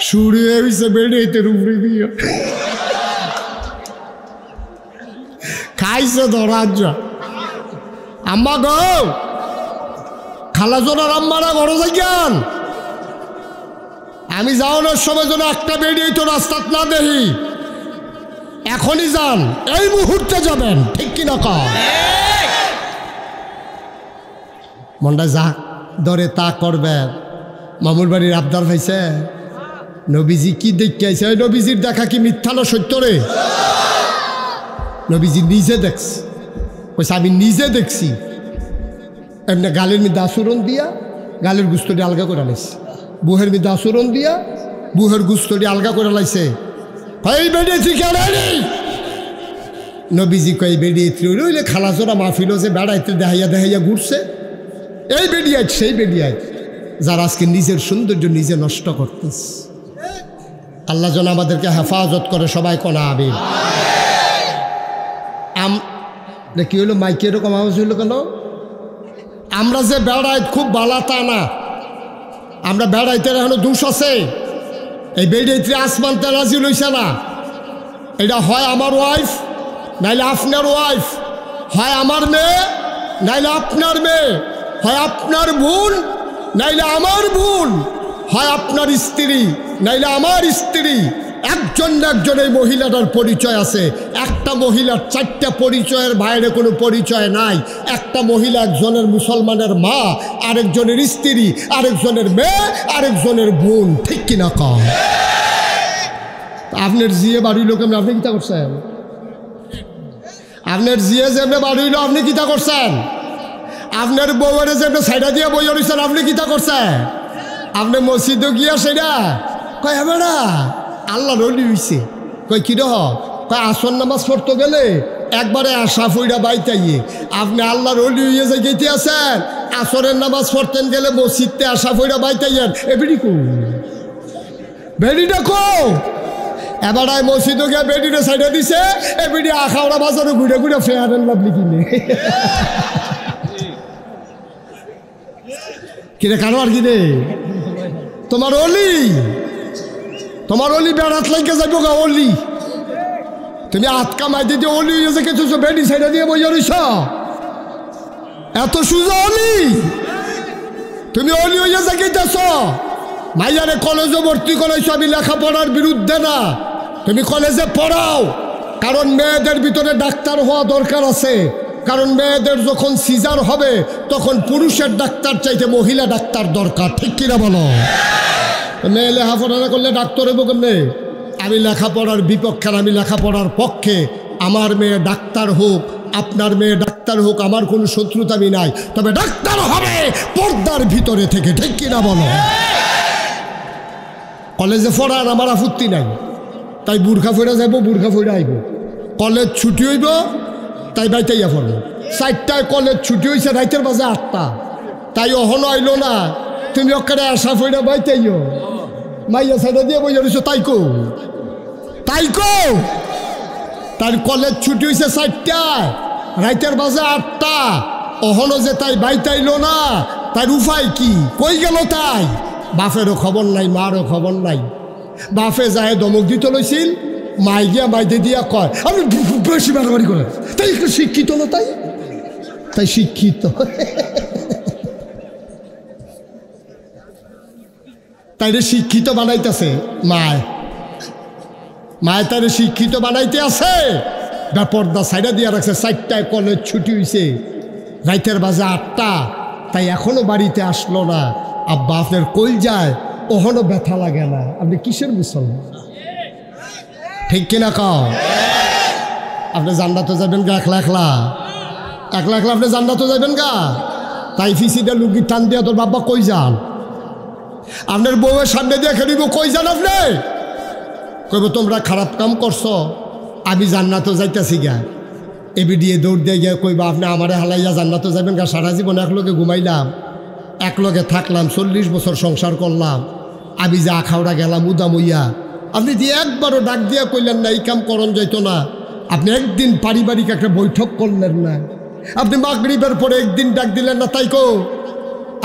শুরু হয়েছে বেড়েতের উপরে দিয়ে খাইছে ধরাজ আম্মা গো খালা জোনার আম্মারা ঘরে যাইয়ান আমি যাওয়ানোর সময় যেন একটা বেরিয়ে তো রাস্তাত না দেখি এখনই যান এই মুহূর্তে যাবেন ঠিক কিনা কা মনটা যা ধরে তা করবেন মামুর বাড়ির আবদার পাইছে নবীজি কি দেখতে আইছে ওই নবীজির দেখা কি মিথ্যা না সত্য রে নবীজি নিজে দেখছে কইছে আমি নিজে দেখছি এমনি গালের মধ্যে আচরণ দিয়া গালের গুস্তটি আলগা করে লাইছে বুহের মধ্যে আচরণ দিয়া বুহের গুস্তটি আলগা করে লাইছে এই বেড়েছি কেন নবীজি কই বেড়িয়েছি রইলে খালাজোরা মাহফিল যে বেড়াইতে দেখাইয়া দেখাইয়া ঘুরছে এই বেড়িয়াজ সেই বেড়িয়াজ যারা আজকে নিজের সৌন্দর্য নিজে নষ্ট করতেছে আল্লাহ যেন আমাদেরকে হেফাজত করে সবাই কোনা আমিন কি হলো মাইকে এরকম আওয়াজ হইল কেন আমরা যে বেড়াই খুব বালা তা না আমরা বেড়াইতে এখনো দোষ আছে এই বেড়াইতে আসমান তেরাজি লইছে না এটা হয় আমার ওয়াইফ নাইলে আপনার ওয়াইফ হয় আমার মেয়ে নাইলে আপনার মেয়ে হয় আপনার বোন নাইলে আমার বোন হয় আপনার স্ত্রী নাইলে আমার স্ত্রী একজন না একজন এই মহিলাটার পরিচয় আছে একটা মহিলার চারটা পরিচয়ের বাইরে কোনো পরিচয় নাই একটা মহিলা একজনের মুসলমানের মা আরেকজনের স্ত্রী আরেকজনের মেয়ে আরেকজনের বোন ঠিক কিনা কম আপনার জিয়ে বাড়ির লোক আপনি কিতা করছেন আপনার জিয়ে যেমনি বাড়িল আপনি কিতা করছেন আপনার বউয়ের যেমনি সাইডা দিয়ে বই রয়েছেন আপনি কিতা করছেন আপনি মসজিদে গিয়া সেটা কয় হবে না আল্লাহ রলি হইছে কই কি রহ কয় আসর নামাজ পড়তে গেলে একবারে আশা ফইরা বাইতাইয়ে আপনি আল্লাহ রলি হইয়ে যে গেতে আছেন আসরের নামাজ পড়তেন গেলে মসজিদতে আশা ফইরা বাইতাইয়েন এবিডি কো বেডিটা কো এবার মসজিদে গিয়ে বেডিটা সাইডে দিছে এবিডি আখাওড়া বাজারে ঘুরে ঘুরে ফেয়ার এন্ড লাভলি কিনে কিরে কারো আর কিনে তোমার অলি বেড়াত লাগে যাইব গা অলি তুমি আটকা মাই দিয়ে অলি হয়ে যে কিছু বেডি সাইডে দিয়ে বইয়া রইছ এত সুজা অলি তুমি অলি হইয়া যে গেতেছ মাইয়ারে কলেজে ভর্তি করাইছ আমি লেখাপড়ার বিরুদ্ধে না তুমি কলেজে পড়াও কারণ মেয়েদের ভিতরে ডাক্তার হওয়া দরকার আছে কারণ মেয়েদের যখন সিজার হবে তখন পুরুষের ডাক্তার চাইতে মহিলা ডাক্তার দরকার ঠিক কিনা বলো মেয়ে লেখাপড়া না করলে ডাক্তার হইব কেমনে আমি লেখাপড়ার বিপক্ষে আমি লেখাপড়ার পক্ষে আমার মেয়ে ডাক্তার হোক আপনার মেয়ে ডাক্তার হোক আমার কোনো শত্রুতামি নাই তবে ডাক্তার হবে পর্দার ভিতরে থেকে ঠিক কিনা বলো কলেজে পড়ার আমার আপত্তি নাই তাই বুর্খা ফইরা যাইব বুর্খা ফইরা আইব কলেজ ছুটি হইব তাই বাইতাইয়া পড়বো 4টায় কলেজ ছুটি হয়েছে রাইতের বাজে 8টা তাই অহনো আইলো না তুমি ওখানে আশা ফইরা বাইতাইও মাইয়া সাইডা দিয়ে বই রইছো তাই কো তার কলেজ ছুটি হয়েছে 4টায় রাইতের বাজে 8টা অহনো যে তাই বাইতাইলো না তার উপায় কি কই গেল তাই বাপেরও খবর নাই মারও খবর নাই বাপে যায় দমক দিতে লইছিল মাই গিয়া মাইতে দিয়া কয় আমি বেশি বাড়াবাড়ি করে তাই একটু শিক্ষিত না তাই শিক্ষিত তাইরে শিক্ষিত বানাইতেছে মায় তাইরে শিক্ষিত বানাইতে আছে ব্যাপারদা সাইডা দিয়া রাখছে 4টায় কলেজ ছুটি হয়েছে রাইতের বাজে 8টা তাই এখনো বাড়িতে আসলো না আব্বা আপনার কই যায় ওহনো ব্যথা লাগে না আপনি কিসের মুসলমান ঠিক কিনা কও আপনি জান্নাতে যাবেন গা একলা একলা আপনি জান্নাতে যাবেন গা তাই ফিসিটা লুকি টান দিয়া তোর বাবা কই যান আপনার বউয়ের সামনে দিয়ে খেলিব কই যান আপনি কইব তোমরা খারাপ কাম করছো আমি জান্নাতে যাইতেছি গা এবি দিয়ে দৌড় দিয়ে গিয়ে কইবা আপনি আমারে হালাইয়া জান্নাতে যাবেন গা সারা জীবন একলগে ঘুমাইলাম একলগে থাকলাম 40 বছর সংসার করলাম আমি যে আখাউড়া গেলাম উদামইয়া আপনি দিয়ে একবারও ডাক দিয়া কইলেন না এই কাম করণ যাইতো না আপনি একদিন পারিবারিক একটা বৈঠক করলেন না আপনি মাগরিবের পরে একদিন ডাক দিলেন না তাই কো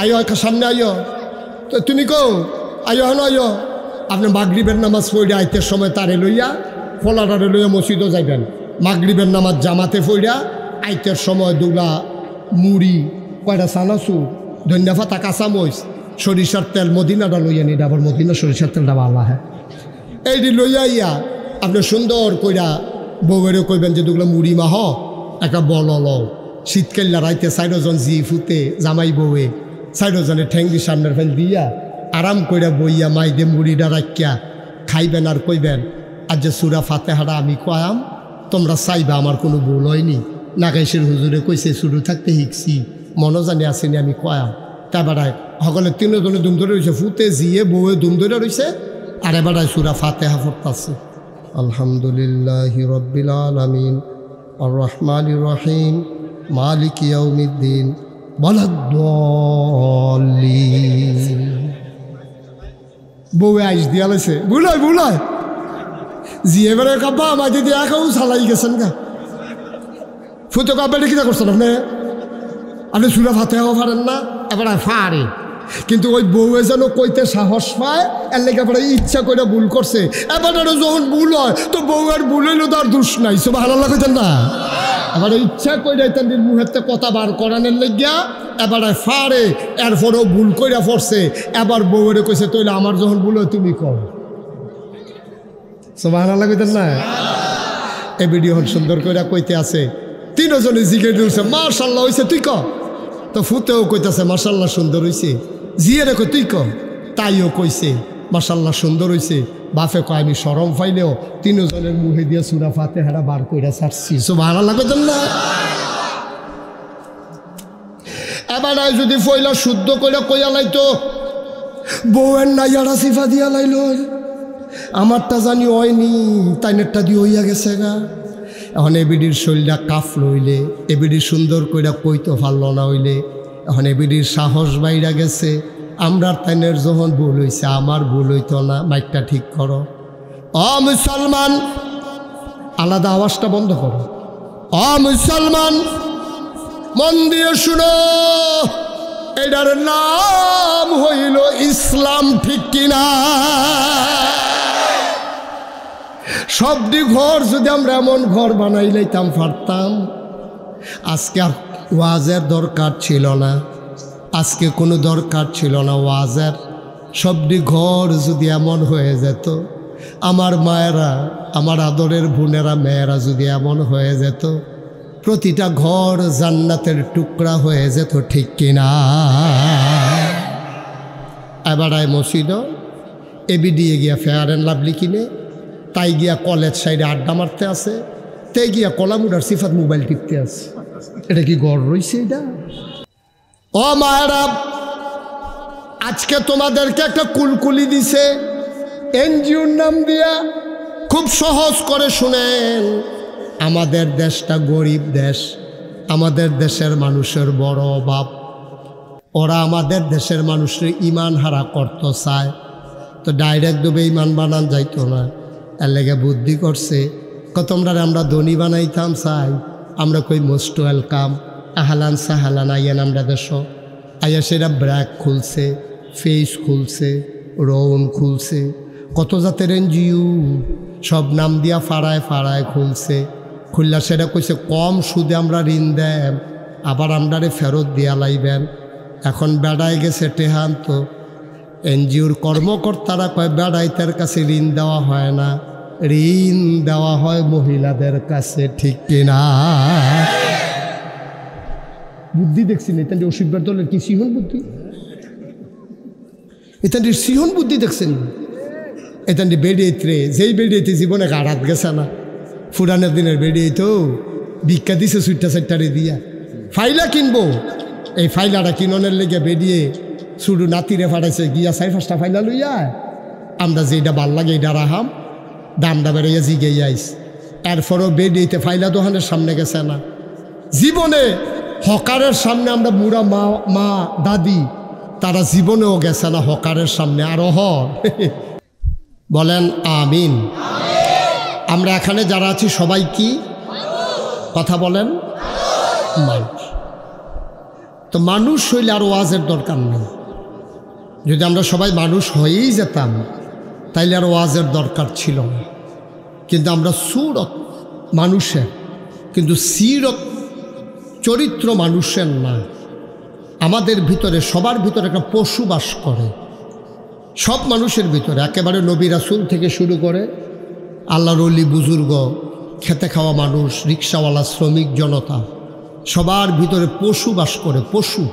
আইও সামনে আইও তো তুমি কো আইও হন আইও আপনি মাগরিবের নামাজ পড়ে আইতের সময় তারে লইয়া ফলাটারে লইয়া মসজিদও যাইবেন। মাগরিবের নামাজ জামাতে পড়া আইতের সময় দুলা মুড়ি কয়টা চানাচুর ধনিয়া পাতা কাঁচামরিচ সরিষার তেল মদিনাটা লইয়া নিটা আবার মদিনা সরিষার তেলটা ভালো হ্যাঁ এইটি লইয়া ইয়া আপনি সুন্দর কইরা বউয়েরও কইবেন যে দুগুলো মুড়ি মাহ একটা বল লও শীতকাল্লা রাইতে চাইরজন জি ফুতে জামাই বউয়ে চাইরজনে ঠেঙ্গি সামনের ফেল দিয়া আরাম কইরা বইয়া মাইদে মুড়িটা রাখিয়া খাইবেন আর কইবেন আর যে সুরা ফাতেহারা আমি কয়াম তোমরা চাইবা আমার কোনো ভুল হয়নি নাগাইশের হুজুরে কইছে শুরু থাকতে শিখছি মনো জানি আসেনি আমি কয়াম তা বেড়ায় সকলে তিনজনে দুম ধরে রয়েছে ফুতে জিয়ে বউয়ে দুম ধরে রয়েছে আর এবারায় সুরা ফাতেহা পড়তাছে আলহামদুলিল্লাহ রব্বিল আলামিন আর রহমানির রহিম মালিক ইয়াউমিদ্দিন ওয়ালাদ-দাল্লিন বউয়ে আইস দিয়া লাইছে বুলাই জি এবারে কাব্বা আমাদের দিয়ে একাও চালাই গেছেন গা ফুতে কাব্বাটা কিনা করছেন আপনি সুরা ফাতেহাও পারেন না এবার ফারে কিন্তু ওই বউয়ে যেন কইতে সাহস পায় এর লেগে এবার ইচ্ছা করে ভুল করছে এবার যখন ভুল হয় তো বউয়ের ভুল হইলেও তার দোষ নাই সব হালাল্লা কইতেন না এবার ইচ্ছা করে তাদের মুহেতে কথা বার করানোর লেগিয়া এবার ফারে এরপরেও ভুল কইরা পড়ছে এবার বউয়েরে কইছে তৈলে আমার যখন ভুল হয় তুমি কর সব হালাল্লা কইতেন না এ ভিডিও সুন্দর করে কইতে আছে তিনজনে জিজ্ঞেস দিয়েছে মাশাল্লাহ হয়েছে তুই ক তো ফুতেও কইতেছে মাশাল্লাহ সুন্দর হয়েছে জিয়েরে কই তুই ক তাইও কইছে মাশাল্লাহ সুন্দর হয়েছে বাপে কয় আমি শরম পাইলেও তিনজনের মুখে দিয়ে সুরা ফাতেহারা বার কইরা ছাড়ছি সুবহানাল্লাহ কইতেন না এবার যদি ফইলা শুদ্ধ কইরা কইয়া লাইতো বউয়ের নাইয়ারা সিফা দিয়া লাইল আমারটা জানি হয়নি তাইনেরটা দিয়ে হইয়া গেছে গা এখন এবিডির শরীরটা কাফ লইলে এবিডি সুন্দর কইরা কইতে পারল না হইলে এখন এবিডির সাহস বাইরা গেছে আমরার তাইনের যখন ভুল হইছে আমার ভুল হইতো না মাইকটা ঠিক করো অ মুসলমান আলাদা আওয়াজটা বন্ধ করো অ মুসলমান মন দিয়ে শুনো এটার নাম হইল ইসলাম ঠিক কিনা সবটি ঘর যদি আমরা এমন ঘর বানাই লাইতাম পারতাম আজকে আর ওয়াজের দরকার ছিল না আজকে কোনো দরকার ছিল না ওয়াজের সবটি ঘর যদি এমন হয়ে যেত আমার মায়েরা আমার আদরের বোনেরা মেয়েরা যদি এমন হয়ে যেত প্রতিটা ঘর জান্নাতের টুকরা হয়ে যেত ঠিক কিনা এবার আয় মসজিদ এবিডিয়ে গিয়া ফেয়ার অ্যান্ড লাভলি কিনে তাই গিয়া কলেজ সাইডে আড্ডা মারতে আছে তাই গিয়া কলামুডার সিফাত মোবাইল টিপতে আছে এটা কি গড় রইছে এটা ও মায়েরা আজকে তোমাদেরকে একটা কুলকুলি দিছে এনজিওর নাম দিয়া খুব সহজ করে শুনেন আমাদের দেশটা গরিব দেশ আমাদের দেশের মানুষের বড় অভাব ওরা আমাদের দেশের মানুষের ইমান হারা করতে চায় তো ডাইরেক্ট ডুবে ইমান বানান যাইতো না এর লেগে বুদ্ধি করছে তোমরা আমরা ধনী বানাইতাম চাই আমরা কই মোস্ট ওয়েলকাম আহালান সাহালান আইয়ান আমরা দেশ আইয়া সেটা ব্র্যাক খুলছে ফেস খুলছে রৌন খুলছে কত জাতের এনজিও সব নাম দিয়া ফাড়ায় ফাড়ায় খুলছে খুললা সেটা কইছে কম সুদে আমরা ঋণ দেন আবার আমরারে ফেরত দিয়া লাইবেন এখন বেড়ায় গেছে টেহান তো এনজিওর কর্মকর্তারা কয় বেড়াইতের কাছে ঋণ দেওয়া হয় না ঋণ দেওয়া হয় মহিলাদের কাছে ঠিক কিনা বুদ্ধি দেখছি না এখান অসিফের দলের কি সিহন বুদ্ধি এখান সিহন বুদ্ধি দেখছেন এখান বেড়িয়েতে যেই বেড়িয়েতে জীবনে গাড়াত গেছে না ফুরানের দিনের বেড়িয়েতেও ভিক্ষা দিছে সুইটটা সাইটটারে দিয়া ফাইলা কিনবো এই ফাইলাটা কিননের লেগে বেরিয়ে শুধু নাতিরে ফাটাইছে গিয়া 4-5টা ফাইলা লইয়া আমরা যেটা ভাল লাগে এটা রাহাম দামটা বেড়াইয়া জিগে যাইস এরপরও বেরিয়েতে ফাইলা দোকানের সামনে গেছে না জীবনে হকারের সামনে আমরা বুড়া মা দাদি তারা জীবনেও গেছে না হকারের সামনে আরো বলেন আমিন আমরা এখানে যারা আছি সবাই কি কথা বলেন মানুষ তো মানুষ হইলে আর ওয়াজের দরকার নেই যদি আমরা সবাই মানুষ হয়েই যেতাম তাইলে আর ওয়াজের দরকার ছিল না। কিন্তু আমরা সুরত মানুষের, কিন্তু সিরত চরিত্র মানুষের না। আমাদের ভিতরে, সবার ভিতরে একটা পশু বাস করে, সব মানুষের ভিতরে, একেবারে নবী রাসূল থেকে শুরু করে আল্লাহর ওলি বুজুর্গ, খেতে খাওয়া মানুষ, রিক্সাওয়ালা, শ্রমিক জনতা, সবার ভিতরে পশু বাস করে। পশু,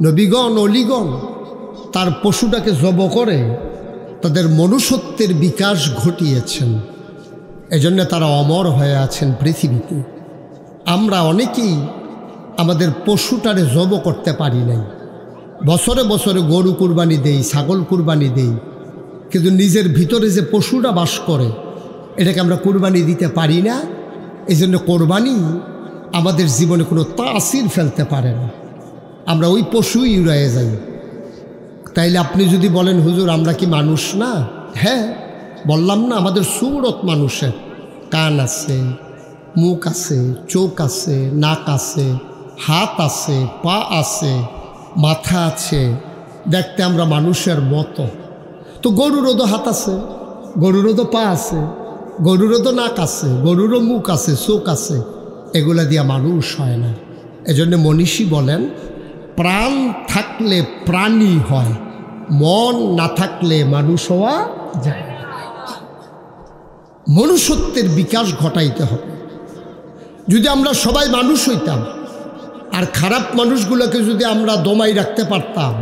নবীগণ অলিগণ তার পশুটাকে জব করে তাদের মনুষ্যত্বের বিকাশ ঘটিয়েছেন। এজন্য তারা অমর হয়ে আছেন পৃথিবীতে। আমরা অনেকেই আমাদের পশুটারে জব করতে পারি নাই। বছরে বছরে গরু কুরবানি দেই, ছাগল কুরবানি দেই, কিন্তু নিজের ভিতরে যে পশুটা বাস করে এটাকে আমরা কুরবানি দিতে পারি না। এই জন্য কোরবানি আমাদের জীবনে কোনো তাসির ফেলতে পারে না, আমরা ওই পশুই উড়াইয়ে যাই। তাইলে আপনি যদি বলেন হুজুর আমরা কি মানুষ না? হ্যাঁ, বললাম না আমাদের সুরত মানুষের, কান আছে, মুখ আছে, চোখ আছে, নাক আছে, হাত আছে, পা আছে, মাথা আছে, দেখতে আমরা মানুষের মতো। তো গরুরও তো হাত আছে, গরুরও তো পা আছে, গরুরও তো নাক আছে, গরুরও মুখ আছে, চোখ আছে, এগুলা দিয়া মানুষ হয় না। এজন্য মনীষী বলেন প্রাণ থাকলে প্রাণী হয়, মন না থাকলে মানুষ হওয়া যায় না। মনুষ্যত্বের বিকাশ ঘটাইতে হবে। যদি আমরা সবাই মানুষ হইতাম আর খারাপ মানুষগুলোকে যদি আমরা দমাই রাখতে পারতাম,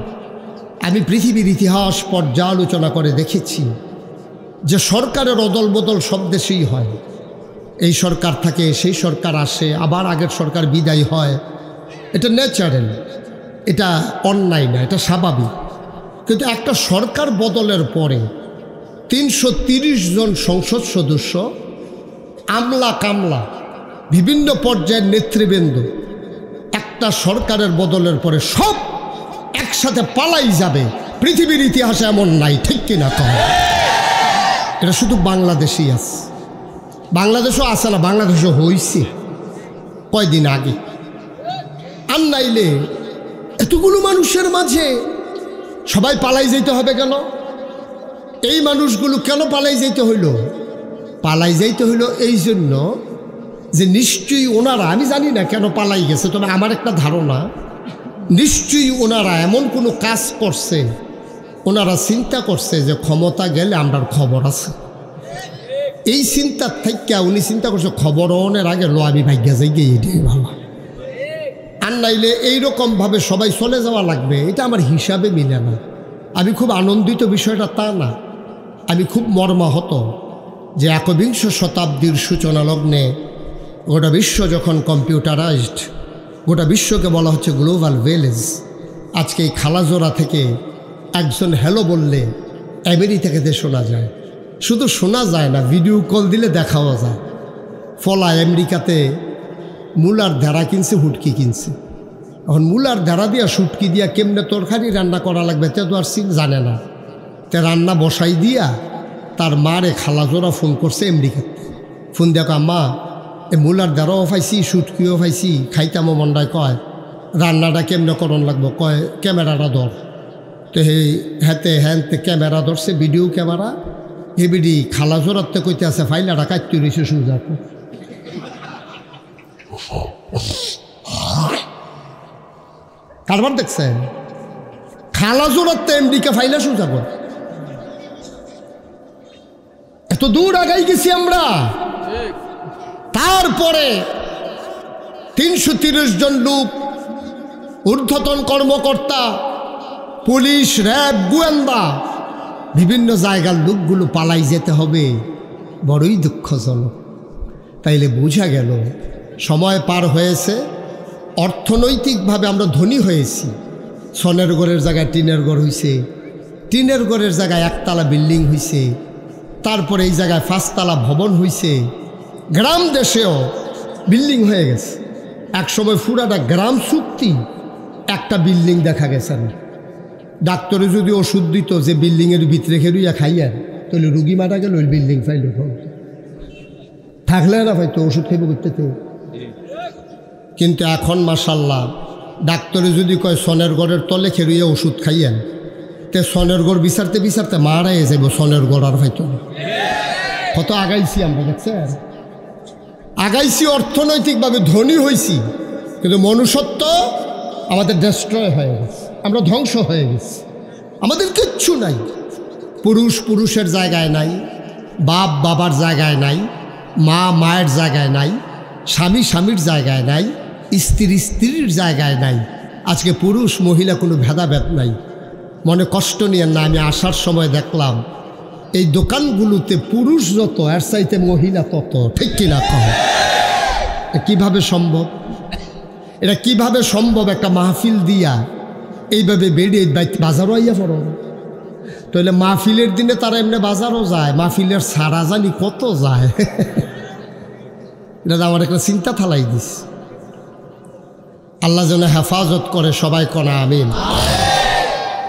আমি পৃথিবীর ইতিহাস পর্যালোচনা করে দেখেছি যে সরকারের অদল বদল সব দেশেই হয়। এই সরকার থাকে, সেই সরকার আসে, আবার আগের সরকার বিদায় হয়। এটা ন্যাচারাল, এটা অন্যায় না, এটা স্বাভাবিক। কিন্তু একটা সরকার বদলের পরে ৩৩০ জন সংসদ সদস্য, আমলা কামলা, বিভিন্ন পর্যায়ের নেতৃবৃন্দ একটা সরকারের বদলের পরে সব একসাথে পালাই যাবে, পৃথিবীর ইতিহাসে এমন নাই, ঠিক কিনা কম? এটা শুধু বাংলাদেশেই আছে। বাংলাদেশও আছে না, বাংলাদেশও হয়েছে কয়দিন আগে। আর নাইলে এতগুলো মানুষের মাঝে সবাই পালাই যেতে হবে কেন? এই মানুষগুলো কেন পালাই যেতে হইল? পালাই যাইতে হইল এই জন্য যে নিশ্চয়ই ওনারা, আমি জানি না কেন পালাই গেছে, তবে আমার একটা ধারণা নিশ্চয়ই ওনারা এমন কোনো কাজ করছে, ওনারা চিন্তা করছে যে ক্ষমতা গেলে আমরার খবর আছে। এই চিন্তার থেকে উনি চিন্তা করছে খবর অনের আগে লো আমি ভাগ্যা যাই গিয়ে, এটাই ভালো। আর নাইলে এইরকমভাবে সবাই চলে যাওয়া লাগবে, এটা আমার হিসাবে মিলে না। আমি খুব আনন্দিত বিষয়টা তা না, আমি খুব মর্মাহত যে একবিংশ শতাব্দীর সূচনা লগ্নে গোটা বিশ্ব যখন কম্পিউটারাইজড, গোটা বিশ্বকে বলা হচ্ছে গ্লোবাল ভিলেজ। আজকে এই খালাজোড়া থেকে একজন হ্যালো বললে আমেরিকাতে শোনা যায়, শুধু শোনা যায় না, ভিডিও কল দিলে দেখাও যায়। ফলা আমেরিকাতে মূলার ধারা কিনছে, হুটকি কিনছে। এখন মূলার ধারা দিয়া শুটকি দিয়া কেমনে তরকারি রান্না করা লাগবে তে তো আর জানে না। তে রান্না বসাই দিয়া তার মারে খালাজোড়া ফোন করছে আমেরিকাতে। ফোন দেখো আম্মা এ মূলার ধারাও পাইছি, শুটকিও পাইছি, খাইতামো মন্ডায়, কয় রান্নাটা কেমনে করণ লাগবো, কয় ক্যামেরাটা ধর। তো হেতে হ্যানতে ক্যামেরা ধরছে, ভিডিও ক্যামেরা, হেবিডি খালাজোড়াতে কইতে আছে ফাইলাটা কাটতে রয়েছে সুজা। কারবার দেখছেন খালাজোড়াতে আমেরিকা ফাইলা সুজা কর। এত দূর আগাই গেছি আমরা। তারপরে ৩৩০ জন লোক, ঊর্ধ্বতন কর্মকর্তা, পুলিশ, র্যাব, গোয়েন্দা, বিভিন্ন জায়গার লোকগুলো পালাই যেতে হবে, বড়ই দুঃখজনক। তাইলে বোঝা গেল সময় পার হয়েছে, অর্থনৈতিকভাবে আমরা ধনী হয়েছি। সনের ঘরের জায়গায় টিনের ঘর হয়েছে, টিনের ঘরের জায়গায় একতলা বিল্ডিং হয়েছে, তারপরে এই জায়গায় 5 তলা ভবন হয়েছে। গ্রাম দেশেও বিল্ডিং হয়ে গেছে। একসময় পুরাটা গ্রাম চুক্তি একটা বিল্ডিং দেখা গেছে না। ডাক্তারে যদি ওষুধ দিত যে বিল্ডিংয়ের ভিতরে খেলুইয়া খাইয়ার, তাহলে রুগী মারা গেল, ওই বিল্ডিং ফাইল থাকলে না হয়তো ওষুধ খাইব করতে। কিন্তু এখন মাশাল্লাহ ডাক্তারে যদি কয় সনের ঘরের তলে খেলুইয়া ওষুধ খাইয়েন, তে সনের গড় বিচারতে বিচারতে মারাই যাইব, সনের গড় আর হয়তো কত আগাইছি আমরা, দেখছেন? আগাইছি, অর্থনৈতিকভাবে ধনী হয়েছি, কিন্তু মনুষ্যত্ব আমাদের ডেস্ট্রয় হয়ে গেছে, আমরা ধ্বংস হয়ে গেছি, আমাদের কিচ্ছু নাই। পুরুষ পুরুষের জায়গায় নাই, বাপ বাবার জায়গায় নাই, মা মায়ের জায়গায় নাই, স্বামী স্বামীর জায়গায় নাই, স্ত্রী স্ত্রীর জায়গায় নাই। আজকে পুরুষ মহিলা কোনো ভেদাভেদ নাই। মনে কষ্ট নিয়ে না, আমি আসার সময় দেখলাম এই দোকানগুলোতে পুরুষ যত এর চাইতে মহিলা তত, ঠিক কিনা কহ? কিভাবে সম্ভব? এটা কিভাবে সম্ভব? একটা মাহফিল দিয়া এইভাবে বেড়ে বাজারও আইয়া পড়ো, তাহলে মাহফিলের দিনে তারা এমনি বাজারও যায়, মাহফিলের সারা জানি কত যায়। এটা আমার একটা চিন্তা থালাই দিস। আল্লাহ যেন হেফাজত করে, সবাই কনা আমিন।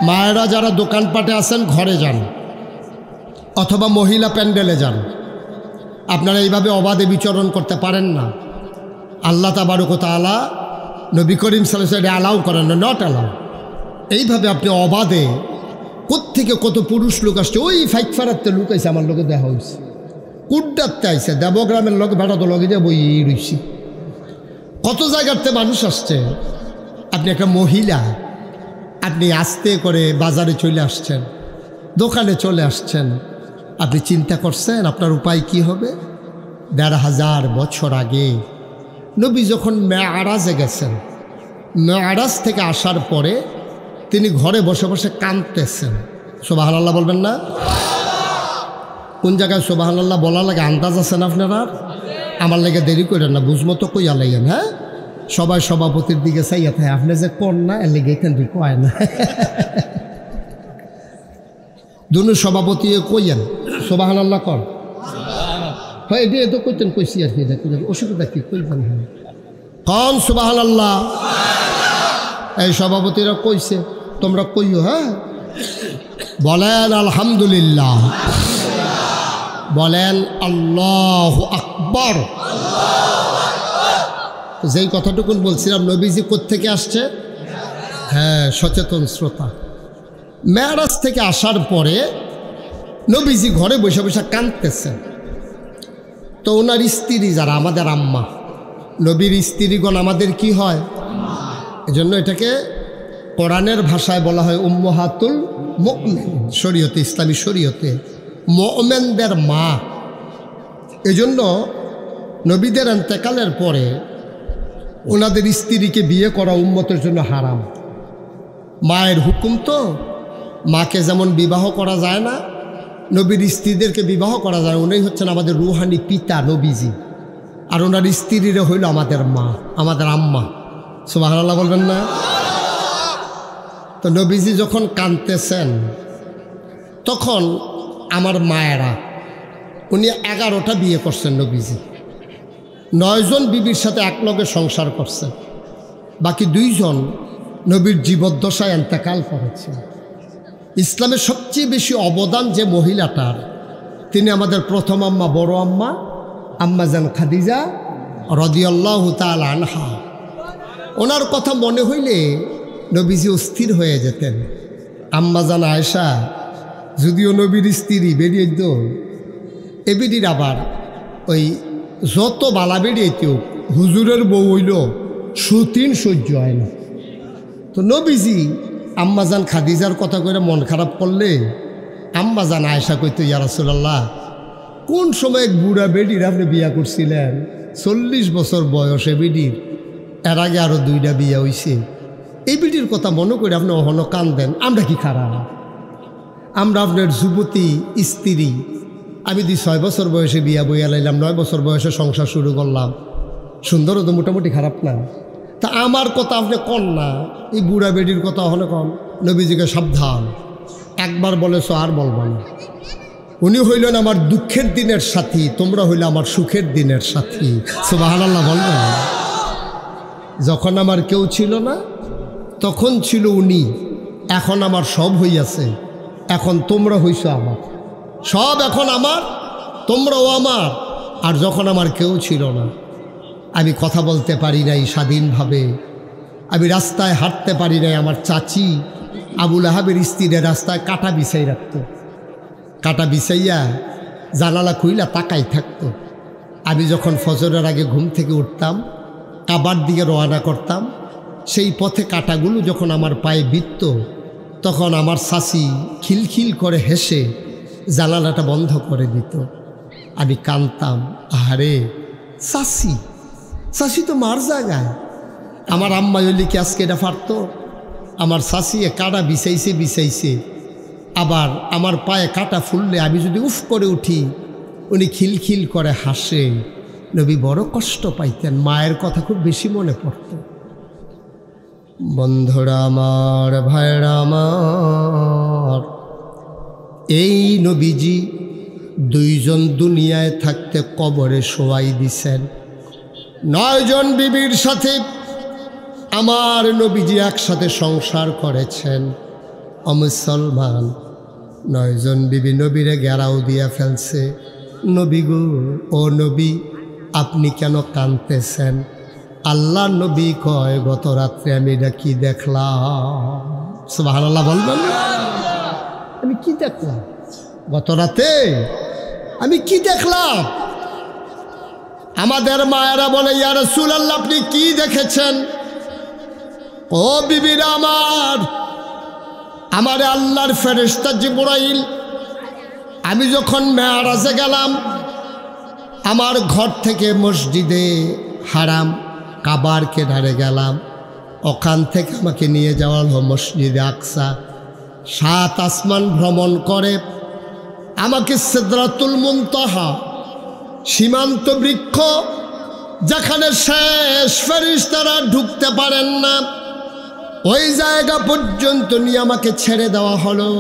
মায়েরা যারা দোকানপাটে আছেন ঘরে যান, অথবা মহিলা প্যান্ডেলে যান। আপনারা এইভাবে অবাধে বিচরণ করতে পারেন না। আল্লাহ তাবারক ওয়া তাআলা নবী করিম সাল্লাল্লাহু আলাইহি ওয়াসাল্লাম অ্যালাউ করেন না, নট অ্যালাউ। এইভাবে আপনি অবাধে, কোত্থেকে কত পুরুষ লোক আসছে, ওই ফাইক ফারাতে লোক আইসে, আমার লোকে দেখা হয়েছে, কুড্ডাতে আইসে, দেবগ্রামের লোক বেড়া তো লগে দিয়ে বই রইছি, কত জায়গাতে মানুষ আসছে। আপনি একটা মহিলা, আপনি আস্তে করে বাজারে চলে আসছেন, দোকানে চলে আসছেন, আপনি চিন্তা করছেন আপনার উপায় কি হবে? ১৫০০ বছর আগে নবী যখন মেরাজে গেছেন, মেরাজ থেকে আসার পরে তিনি ঘরে বসে বসে কাঁদতেছেন। সুবহানাল্লাহ বলবেন না? কোন জায়গায় সুবহানাল্লাহ বলা লাগে আন্দাজ আছেন আপনারা? আমার লেগে দেরি করেন না, বুঝমতো কইয়া লাগেন। হ্যাঁ, সবাই সভাপতির দিকে চাইয়া থাকে, আপনি যে কন না এর লেগে কিন্তু কয় না। দুনু সভাপতি কইয়েন সুবহানাল্লাহ কর। হ্যাঁ, এটা তো কইতেন, কইছি আর কি, অসুবিধা কি কইবেন? হ্যাঁ কন সুবহানাল্লাহ। এই সভাপতিরা কইছে, তোমরা কইও। হ্যাঁ, বলেন আলহামদুলিল্লাহ, বলেন আল্লাহু আকবার। যেই কথাটুকুন বলছিলাম, নবীজি কোত্থেকে আসছে? হ্যাঁ, সচেতন শ্রোতা। মেরাজ থেকে আসার পরে নবীজি ঘরে বসে বসে কাঁদতেছেন। তো ওনার স্ত্রী যারা, আমাদের আম্মা, নবীর স্ত্রীগণ আমাদের কি হয়? এজন্য এটাকে কোরআনের ভাষায় বলা হয় উম্মাহাতুল মুমিনিন, শরীয়তে, ইসলামী শরীয়তে মুমিনদের মা। এজন্য নবীদের ইন্তেকালের পরে ওনাদের স্ত্রীকে বিয়ে করা উম্মতের জন্য হারাম। মায়ের হুকুম তো, মাকে যেমন বিবাহ করা যায় না, নবীর স্ত্রীদেরকে বিবাহ করা যায়। উনি হচ্ছেন আমাদের রুহানি পিতা নবীজি, আর ওনার স্ত্রীরা হইল আমাদের মা, আমাদের আম্মা। সুবহানাল্লাহ বলবেন না? তো নবীজি যখন কাঁদতেছেন, তখন আমার মায়েরা, উনি 11টা বিয়ে করছেন নবীজি, 9 জন বিবির সাথে একলগে সংসার করছেন, বাকি 2 জন নবীর জীবদ্দশায় ইন্তেকাল করেছেন। ইসলামের সবচেয়ে বেশি অবদান যে মহিলাটার, তিনি আমাদের প্রথম আম্মা, বড় আম্মা, আম্মাজান খাদিজা রাদিয়াল্লাহু তাআলা আনহা। ওনার কথা মনে হইলে নবীজি অস্থির হয়ে যেতেন। আম্মাজান আয়েশা যদিও নবীর স্ত্রী, বেরিয়ে দিত এ বেডির, আবার ওই যত বালা বেরিয়েতেও হুজুরের বউ হইল সুতিন সহ্য হয় না। তো নবীজি আম্মাজান খাদিজার কথা করে মন খারাপ করলে আম্মাজান আয়েশা কইতো, ইয়া রাসূলুল্লাহ, কোন সময় এক বুড়া বেডির আপনি বিয়া করছিলেন? 40 বছর বয়সে বেডির, এর আগে আরও 2টা বিয়া হইছে। এই বেডির কথা মনে করে আপনি অহনো কান্দেন। আমরা কি খারাপ? আমরা আপনার যুবতী স্ত্রী। আমি 6 বছর বয়সে বিয়া বইয়া লাইলাম, 9 বছর বয়সে সংসার শুরু করলাম। সুন্দরও তো মোটামুটি খারাপ না। তা আমার কথা আপনি কন না, এই বুড়া বেডির কথা হলে কন। নবীজিকে সাবধান, একবার বলেছো আর বলবা না। উনি হইলেন আমার দুঃখের দিনের সাথী, তোমরা হইলে আমার সুখের দিনের সাথী। সুবহানাল্লাহ বলবেন। যখন আমার কেউ ছিল না তখন ছিল উনি, এখন আমার সব হইয়াছে, এখন তোমরা হইছো আমার সব, এখন আমার, তোমরাও আমার। আর যখন আমার কেউ ছিল না, আমি কথা বলতে পারি নাই স্বাধীনভাবে, আমি রাস্তায় হাঁটতে পারি নাই, আমার চাচি আবুল আহাবের স্ত্রীর রাস্তায় কাটা বিছাই রাখত, কাটা বিছাইয়া জানালা খুইলা তাকাই থাকতো। আমি যখন ফজরের আগে ঘুম থেকে উঠতাম, কাবার দিকে রওনা করতাম, সেই পথে কাটাগুলো যখন আমার পায়ে বিঁধত, তখন আমার শাশি খিলখিল করে হেসে জানালাটা বন্ধ করে দিত। আমি কাঁদতাম, আহারে শাশি, শাশি তো মার জায়গায়। আমার আম্মা হইলে কি আজকে এটা পারত? আমার শাশি কাটা বিছাইছে বিছাইছে, আবার আমার পায়ে কাটা ফুললে আমি যদি উফ করে উঠি, উনি খিলখিল করে হাসে। নবী বড় কষ্ট পাইতেন, মায়ের কথা খুব বেশি মনে পড়ত। বন্ধুরা আমার, ভাইরা আমার, এই নবীজি দুইজন দুনিয়ায় থাকতে কবরে শোয়াই দিছেন। 9 জন বিবির সাথে আমার নবীজি একসাথে সংসার করেছেন। অমুসলমান 9 জন বিবি নবীরে ঘেরাও দিয়া ফেলছে। নবী গো, ও নবী, আপনি কেন কাঁদতেছেন? আল্লাহ নবী কয়, গত রাত্রে আমি এটা কি দেখলাম? সুবহানাল্লাহ বলবেন? আমি কি দেখলাম গত রাতে? আমি কি দেখলাম? আমাদের মায়েরা বলে, ইয়া রাসূলুল্লাহ, আপনি কি দেখেছেন? ও বিবিরা আমার আল্লাহর ফেরেশতা জিবরাইল, আমি যখন মেরাজে গেলাম, আমার ঘর থেকে মসজিদে হারাম কাবার কেনারে গেলাম, ওখান থেকে আমাকে নিয়ে যাওয়া হলো মসজিদে আকসা। 7 আসমান ভ্রমণ করে আমাকে সিদরাতুল মুনতাহা, সীমান্ত বৃক্ষ, যেখানে শেষ ফেরেশতারা ঢুকতে পারেন না, ওই জায়গা পর্যন্ত নিয়ে আমাকে ছেড়ে দেওয়া হলো।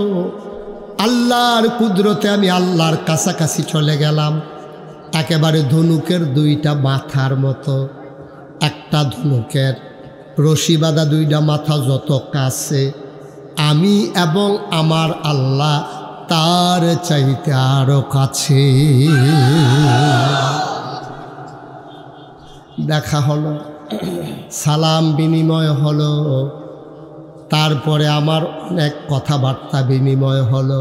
আল্লাহর কুদরতে আমি আল্লাহর কাছাকাছি চলে গেলাম। একেবারে ধনুকের 2টা মাথার মতো, একটা ধনুকের রশি বাঁধা 2টা মাথা যত কাছে, আমি এবং আমার আল্লাহ তার চাইতে আরো কাছে। দেখা হলো, সালাম বিনিময় হলো, তারপরে আমার অনেক কথাবার্তা বিনিময় হলো।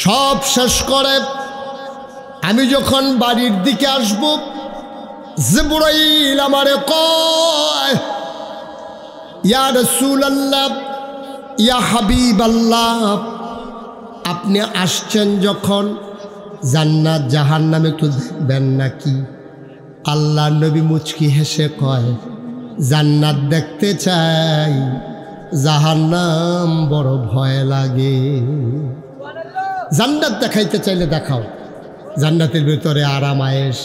সব শেষ করে আমি যখন বাড়ির দিকে আসব, জিবরাইল আমারে কয়, ইয়া রাসূলুল্লাহ, ইয়া হাবিবাল্লাহ, আপনি আসছেন যখন, জান্নাত জাহান্নাম একটু দেখবেন নাকি? আল্লাহ নবী মুচকি হেসে কয়, জান্নাত দেখতে চাই, জাহান্নাম বড় ভয় লাগে। জান্নাত দেখাইতে চাইলে দেখাও, জান্নাতের ভিতরে আরাম আয়েশ,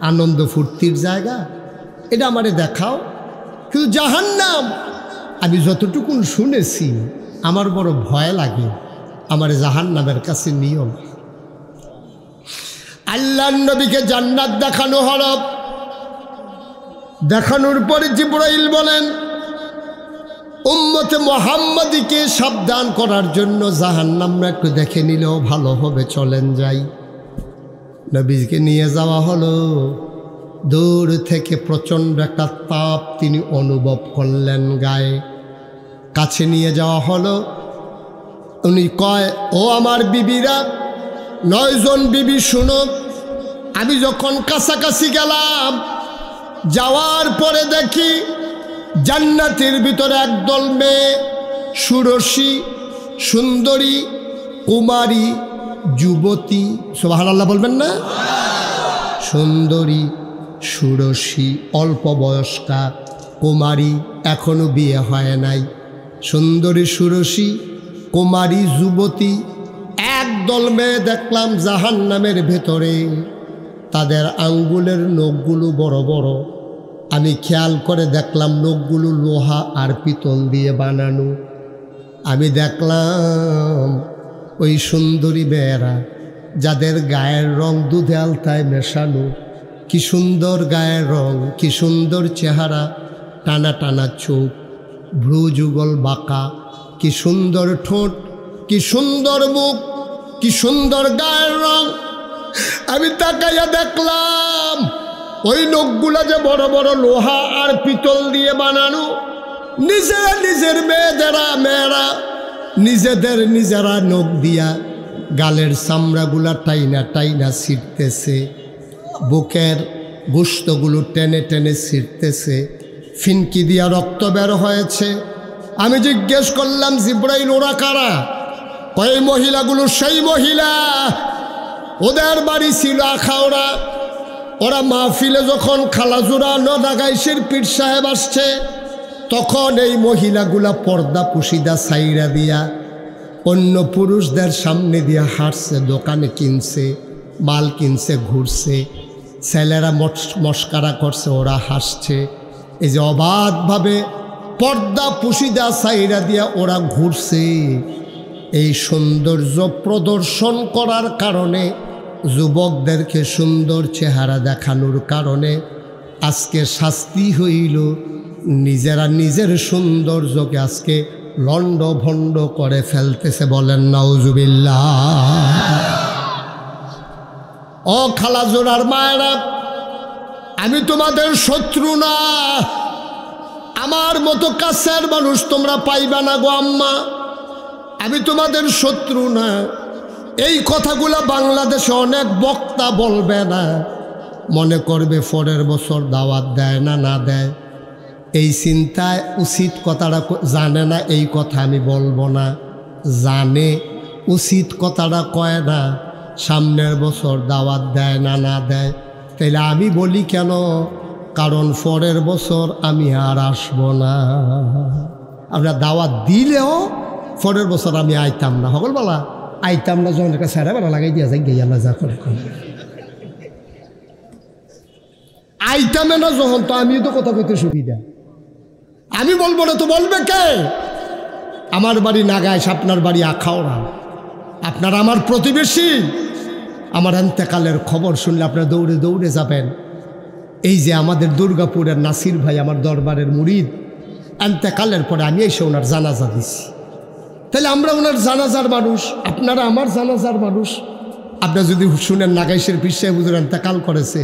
আনন্দ ফুর্তির জায়গা, এটা আমারে দেখাও। কিন্তু জাহান্নাম আমি যতটুকু শুনেছি আমার বড় ভয় লাগে, আমার জাহান্নামের কাছে নিও না। আল্লাহর নবীকে জান্নাত দেখানো হলো। দেখানোর পরে জিবরাইল বলেন, উম্মতে মুহাম্মাদীকে সাবধান করার জন্য জাহান্নামটা একটু দেখে নিলেও ভালো হবে, চলেন যাই। নবীকে নিয়ে যাওয়া হলো। দূর থেকে প্রচণ্ড একটা তাপ তিনি অনুভব করলেন গায়ে। কাছে নিয়ে যাওয়া হলো। উনি কয়, ও আমার বিবিরা, 9 জন বিবি শুনো, আমি যখন কাছাকাছি গেলাম, যাওয়ার পরে দেখি জান্নাতের ভিতরে একদল মেয়ে, সুরসী, সুন্দরী, কুমারী, যুবতী, সুবহানাল্লাহ বলবেন না? সুন্দরী, সুরসী, অল্প বয়স্কা, কুমারী, এখনো বিয়ে হয় নাই, সুন্দরী, সুরসী, কুমারী, যুবতী, একদল মেয়ে দেখলাম জাহান্নামের ভেতরে। তাদের আঙ্গুলের নখগুলো বড় বড়। আমি খেয়াল করে দেখলাম নখগুলো লোহা আর পিতল দিয়ে বানানো। আমি দেখলাম ওই সুন্দরী মেয়েরা, যাদের গায়ের রং দুধে আলতায় মেশানো, কি সুন্দর গায়ের রং, কি সুন্দর চেহারা, টানা টানা চোখ, ভ্রু যুগল বাঁকা, কি সুন্দর ঠোঁট, কি সুন্দর মুখ, কি সুন্দর গায়ের রং। আমি তাকাইয়া দেখলাম ওই নখগুলা যে বড় বড় লোহা আর পিতল দিয়ে বানানো। নিজেরা নিজের মেয়েরা নিজেদের নিজেরা নখ দিয়া গালের চামড়াগুলা টাইনা টাইনা ছিঁড়তেছে, বুকের গোশতগুলো টেনে টেনে ছিঁড়তেছে, ফিনকি দিয়া রক্ত বের হয়েছে। আমি জিজ্ঞেস করলাম, জিব্রাইল ওরা কারা? কয় মহিলাগুলো সেই মহিলা, ওদের বাড়ি ছিল আখাউড়া। ওরা মাহফিলে যখন খালাজুরা নদাগাইশের পীর সাহেব আসছে, তখন এই মহিলাগুলা পর্দা পুশিদা সাইরা দিয়া অন্য পুরুষদের সামনে দিয়া হাঁটছে, দোকানে কিনছে, মাল কিনছে, ঘুরছে, ছেলেরা মস্কারা করছে, ওরা হাসছে। এই যে অবাধভাবে পর্দা পুশিদা সাইরা দিয়া ওরা ঘুরছে, এই সৌন্দর্য প্রদর্শন করার কারণে, যুবকদেরকে সুন্দর চেহারা দেখানোর কারণে আজকে শাস্তি হইল। নিজেরা নিজের সৌন্দর্যকে আজকে লন্ড ভণ্ড করে ফেলতেছে। বলেন নাউজুবিল্লাহ। ও খালাজোড়ার মায়েরা, আমি তোমাদের শত্রু না, আমার মতো কাছের মানুষ তোমরা পাইবা না গো আম্মা। আমি তোমাদের শত্রু না। এই কথাগুলো বাংলাদেশে অনেক বক্তা বলবে না, মনে করবে পরের বছর দাওয়াত দেয় না না দেয়, এই চিন্তায় উচিত কথাটা জানে না, এই কথা আমি বলবো না। জানে উচিত কথাটা কয় না, সামনের বছর দাওয়াত দেয় না না দেয়। তাইলে আমি বলি কেন? কারণ পরের বছর আমি আর আসবো না। আমরা দাওয়াত দিলেও পরের বছর আমি আইতাম না। সকল বলা আইতাম না, যখন একটা স্যারা বেলা লাগাই দিয়া যাই গিয়ে আমরা যা করে আইতামে না যখন, তো আমিও তো কথা কইতে সুবিধা। আমি বলবো না তো বলবে কে? আমার বাড়ি নাগাইশ, আপনার বাড়ি আখাউড়া, আপনারা আমার প্রতিবেশী। আমার এন্তেকালের খবর শুনলে আপনারা দৌড়ে দৌড়ে যাবেন। এই যে আমাদের দুর্গাপুরের নাসির ভাই, আমার দরবারের মুরিদ, এন্তেকালের পরে আমি এসে ওনার জানাজা দিছি। তাহলে আমরা ওনার জানাজার মানুষ, আপনারা আমার জানাজার মানুষ। আপনারা যদি শুনেন নাগাইশের পীর সাহেব হুজুর এন্তেকাল করেছে,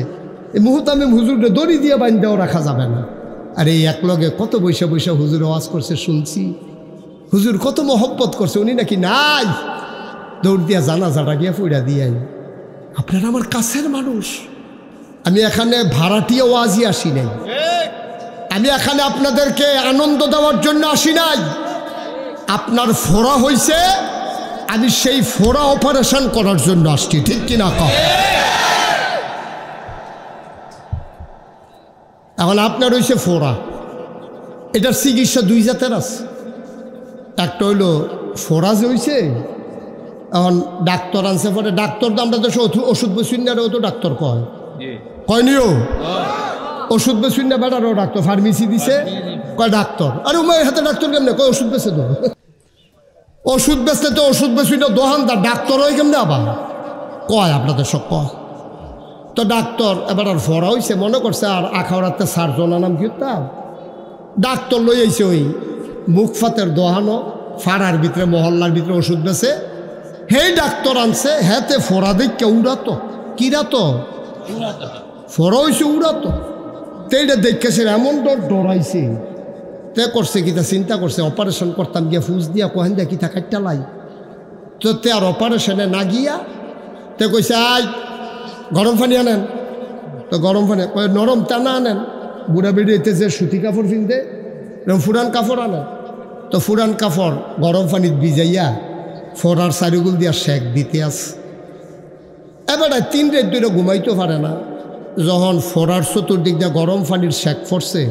এই মুহূর্তে হুজুরকে দড়ি দিয়ে বাইন্দেও রাখা যাবে না। আর এই একলগে কত বৈশা বৈশা হুজুর আওয়াজ করছে শুনছি, হুজুর কত মহব্বত করছে, উনি নাকি নাই। দৌড় দিয়া জানাজাটা গিয়া ফুইরা দিয়ে। আপনারা আমার কাছের মানুষ। আমি এখানে ভাড়াটিয়া ওয়াজি আসি নাই, আমি এখানে আপনাদেরকে আনন্দ দেওয়ার জন্য আসি নাই। আপনার ফোড়া হয়েছে, আমি সেই ফোড়া অপারেশন করার জন্য আসছি, ঠিক কিনা কম? এখন আপনার হয়েছে ফোড়া, এটার চিকিৎসা দুই জাতের আছে। একটা হইল ফোড়া যে হয়েছে, এখন ডাক্তার আনছে পরে, ডাক্তার তো আমরা তো ওষুধ বেশুন না, ও তো ডাক্তার কয়নিও ওষুধ বেশুন না, বেটারও ডাক্তার ফার্মেসি দিছে, কয় ডাক্তার। আরে উমায়ের হাতে ডাক্তার কেমনে? কয় ওষুধ বেছে দেবো। ওষুধ বেচতে তো ওষুধ বেশুন না দোকানদার, ডাক্তার হয় কেমনে আবার? কয় আপনাদের সব কয়। তো ডাক্তার এবার আর ফোড়া হয়েছে, মনে করছে আর আখাউড়াতে সার্জনা নাম কি তা ডাক্তার লই আইছে, ওই মুখ ফাতের দোহানো ফাড়ার ভিতরে মহল্লার ভিতরে ওষুধ বেছে, হেই ডাক্তার আনছে, হেতে ফোড়া দেখে উড়াতো, কিরাতো ফোড়া হয়েছে উড়াতো। তেইটা দেখে সে এমন ডরাইছে, তে করছে কিতা চিন্তা করছে অপারেশন করতাম গিয়া ফুস দিয়া কহেন দিয়া কিতা কাটটা লাই। তো তে আর অপারেশনে না গিয়া তে কইছে আই গরম পানি আনেন। তো গরম পানি নরম টানা আনেন, বুড়া বেরিয়েতে যে সুতি কাপড় কিনতে ফুরান কাপড় আনেন। তো ফুরান কাপড় গরম পানিত ভিজাইয়া ফোড়ার চারিগুল দিয়া শেক দিতে আস। এবারে 3 রাত ধরে ঘুমাইতে পারে না। যখন ফোড়ার চতুর্দিক দিয়ে গরম পানির শেক পড়ছে,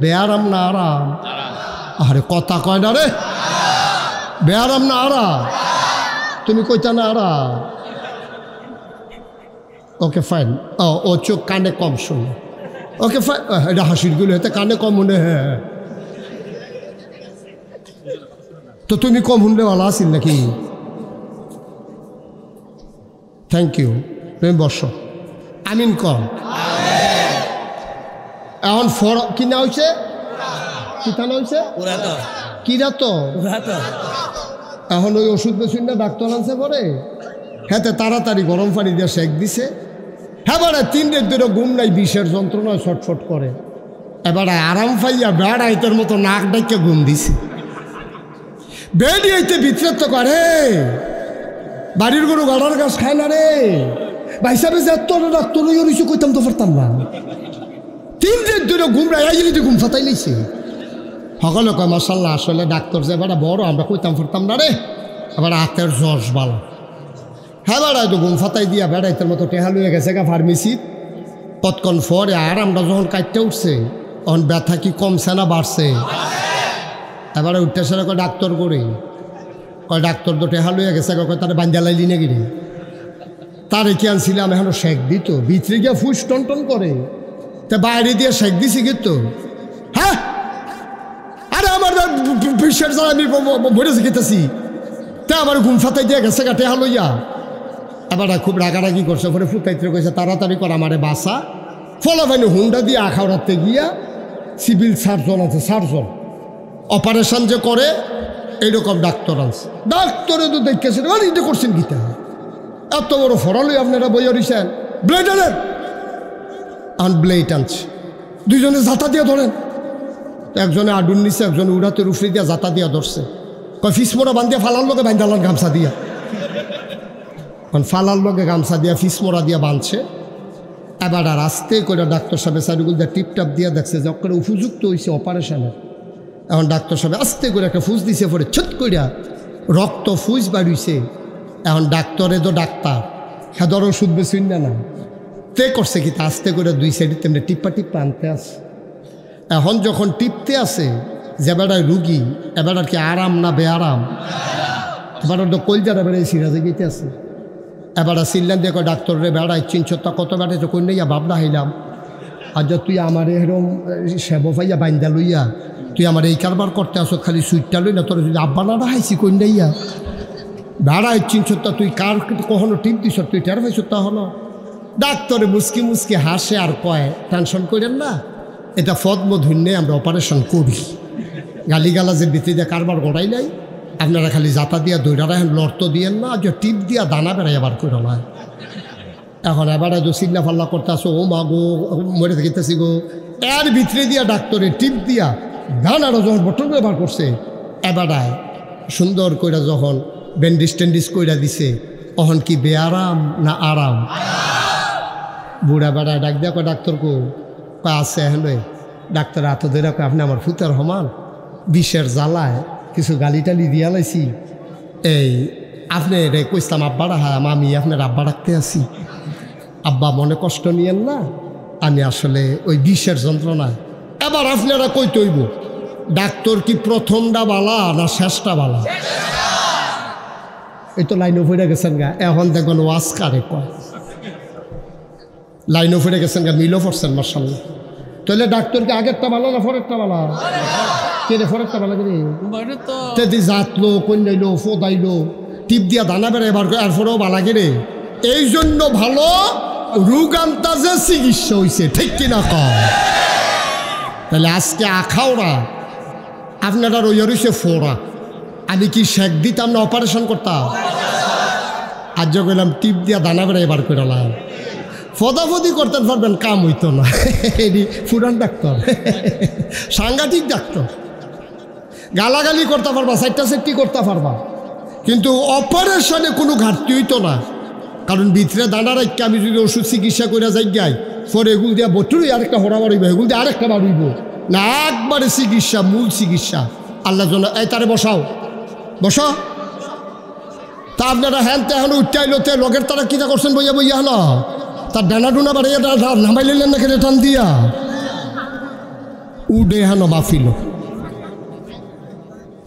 বেয়ারাম না আরাম? আরে কথা কয় না রে, বেয়ারাম না আরাম? তুমি কইতা না আরাম? Okay fine. ও চোখ কানে কম শুনে, ওকে ফাইন। এটা হাসির গুলো এতে কানে কম শুনে। হ্যাঁ, তো তুমি কম শুনলে ভালো আসিল নাকি? থ্যাংক ইউ, তুমি বসো। আমিন কম। এখন কিনা হয়েছে, কিতানো হয়েছে কিরা তো এখন ওই ওষুধ বেশুন না ডাক্তার আনছে পরে, হ্যাঁ তাড়াতাড়ি গরম পানি দিয়ে শেক দিছে। হ্যাঁ বারে 3 রাত ধরে ঘুম নাই, বিষের যন্ত্রণায় ছটফট করে। এবারে আরাম পাইয়া বেড়াইতের মতো নাক ডাইকে ঘুম দিছে। বেরিয়েতে ভিতরে তো করে বাড়ির গরু গাড়ার গাছ খায় না রে ভাই সাহেব যে এত ডাক্তার কিছু কইতাম তো পারতাম না 3 দিন ধরে ঘুমরা যদি ঘুম ফাতাই নিছে সকলে কয় মাশাল্লাহ আসলে ডাক্তার যে বেড়া বড় আমরা কইতাম পারতাম না রে আবার হাতের জশ ভালো হ্যাঁ বেড়াই তো ঘুম ফাতাই দিয়া বেড়াইতের মতো টেহা লইয়া গেছে গা ফার্মেসি কতক্ষণ পরে আর আমরা যখন কাটতে উঠছে তখন ব্যথা কি কমছে না বাড়ছে এবারে উঠতে সেরে কয় ডাক্তার করে কয় ডাক্তার তো টেহা লইয়া গেছে কয় তারা বান্ধা লাইলি নাকি রে তারে কি আনছিলাম এখনো শেক দিত ভিতরে গিয়া ফুস টন টন করে তা বাইরে দিয়ে শেক দিছি কিন্তু হ্যাঁ আরে আমার বিশ্বের যারা আমি মরে শিখেতেছি তা আমার ঘুম ফাতাই দিয়ে গেছে গা টেহা লইয়া এবার খুব রাগারাগি করছে পরে ফুটাইতে কইছে তাড়াতাড়ি কর আমারে বাসা ফলাফাইনি হুন্ডা দিয়ে আখাউড়াতে গিয়া সিভিল সার্জন আছে সার্জন অপারেশন যে করে এইরকম ডাক্তার আছে ডাক্তারে তো দেখেছেন এটা করছেন গীতা এত বড় ফরালই আপনারা বইয়া রইছেন ব্লেড আনেন আন ব্লেড আনছে দুইজনে জাতা দিয়ে ধরেন একজনে আডুন নিছে একজনে উড়াতে রুফরি দিয়া জাতা দিয়া ধরছে কয় ফিসমোড়া বান্ধিয়া ফালার লোকে বান্ধালান গামছা দিয়া কারণ ফালার লোকে গামছা দিয়া ফিসমোড়া দিয়া বাঁধছে এবার আর আস্তে করে ডাক্তার সাহেব সাইডগুলো দিয়ে টিপটাপ দিয়া দেখছে যে অক্ষরে উপযুক্ত হয়েছে অপারেশনে এখন ডাক্তার সাহেব আস্তে করে একটা ফুস দিছে পরে ছুট করিয়া রক্ত ফুস বাড়িয়েছে এখন ডাক্তারে তো ডাক্তার হেদর ওষুধ বেশি না তে করছে কি তা আস্তে করে 2 সাইডে তেমনি টিপ্পা আনতে আসে এখন যখন টিপতে আসে যে বেড়ায় রুগী এবার আর কি আরাম না বেআরাম এবার তো কলজারা বেড়াই সিরাজে গেতে আছে এবার সিল্লান দেখো ডাক্তারে বেড়াই 300 কত বেড়াইছে কই নাইয়া ভাবনা হইলাম আর যে তুই আমার এরম সেব পাইয়া বাইন্দা লইয়া তুই আমার এই কারবার করতে আসো খালি সুইটটা লই না তোর যদি আব্বা না হাইছি কই নাইয়া বেড়াই 300 তুই কার কখনো টিপ দিস তুই টের পাইছ তা হলো ডাক্তারে মুসকি মুসকি হাসে আর কয় টেনশন করেন না এটা ফদম ধুন্যে আমরা অপারেশন করি গালিগালাজের ভিত্তিতে কারবার গড়াই নাই আপনারা খালি জাতা দিয়া দৈরা রাখেন লড়তো দিয়েন না যে টিপ দিয়া দানা বেড়াই আবার করে নয় এখন এবারে যে চিল্লা ফাল্লা করতে আসো ও মা গো মরে থাকিতেছি গো এর ভিতরে দিয়া ডাক্তারে টিপ দিয়া দানাটা যখন বটল ব্যবহার করছে এবারায় সুন্দর কইরা যখন ব্যান্ডিজ টেন্ডিজ কইরা দিছে তখন কি বেআরাম না আরাম বুড়া বেড়ায় ডাক দিয়া কয় ডাক্তার কো আছে হলে ডাক্তার হাত ধরে কয় আপনি আমার ফুতার সমান বিষের জ্বালায় কিছু গালি টালি দিয়া লাইছি এই আপনি রে কইসলাম আব্বারা হ্যাঁ আমি আপনার আব্বা রাখতে আছি আব্বা মনে কষ্ট নিয়েন না আমি আসলে ওই বিষের যন্ত্রণায় এবার আপনারা কই তৈব ডাক্তার কি প্রথমটা বালা না শেষটা বালা এই তো লাইনও ফিরে গেছেন গা এখন দেখুন ওয়াজ কারে কয় লাইনও ফিরে গেছেন গা মিলও পড়ছেন মার্শাল্লাহ তাহলে ডাক্তারকে আগেরটা ভালো না পরেরটা ভালো কে রে পরেরটা ভালো কে জাতলো কন্যাইলো ফোদাইলো টিপ দিয়া দানা বেড়ে এবার এরপরেও ভালো কে রে এই জন্য ভালো রোগ আন্তাজে চিকিৎসা হয়েছে ঠিক কিনা কম তাহলে আজকে আখাওড়া আপনারা রইয়া রয়েছে ফোড়া আমি কি শেক দিতাম না অপারেশন করতাম আজ যে গেলাম টিপ দিয়া দানা বেড়ে এবার করলাম ফদাফদি করতে পারবেন কাম হইতো না এটি ফুরান ডাক্তার সাংঘাতিক ডাক্তার গালাগালি করতে পারবা সাইটটা সেটটি করতে পারবা কিন্তু অপারেশনে কোনো ঘাটতি হইতো না কারণ ভিতরে দানা রাখতে আমি যদি ওষুধ চিকিৎসা করে যাই গাই পরে এগুলো দিয়া বটুরই আরেকটা হরা বাড়িব এগুলো দিয়ে আরেকটা বাড়িব না একবারে চিকিৎসা মূল চিকিৎসা আল্লাহ জন্য এই তারে বসাও বসো তা আপনারা হ্যান তেহানো উঠতে তে লগের তারা কিনা করছেন বইয়া বইয়া হলো তার ডানা ডুনা বাড়িয়ে নামাই নিলেন নাকি টান দিয়া উডে হেন মাফিল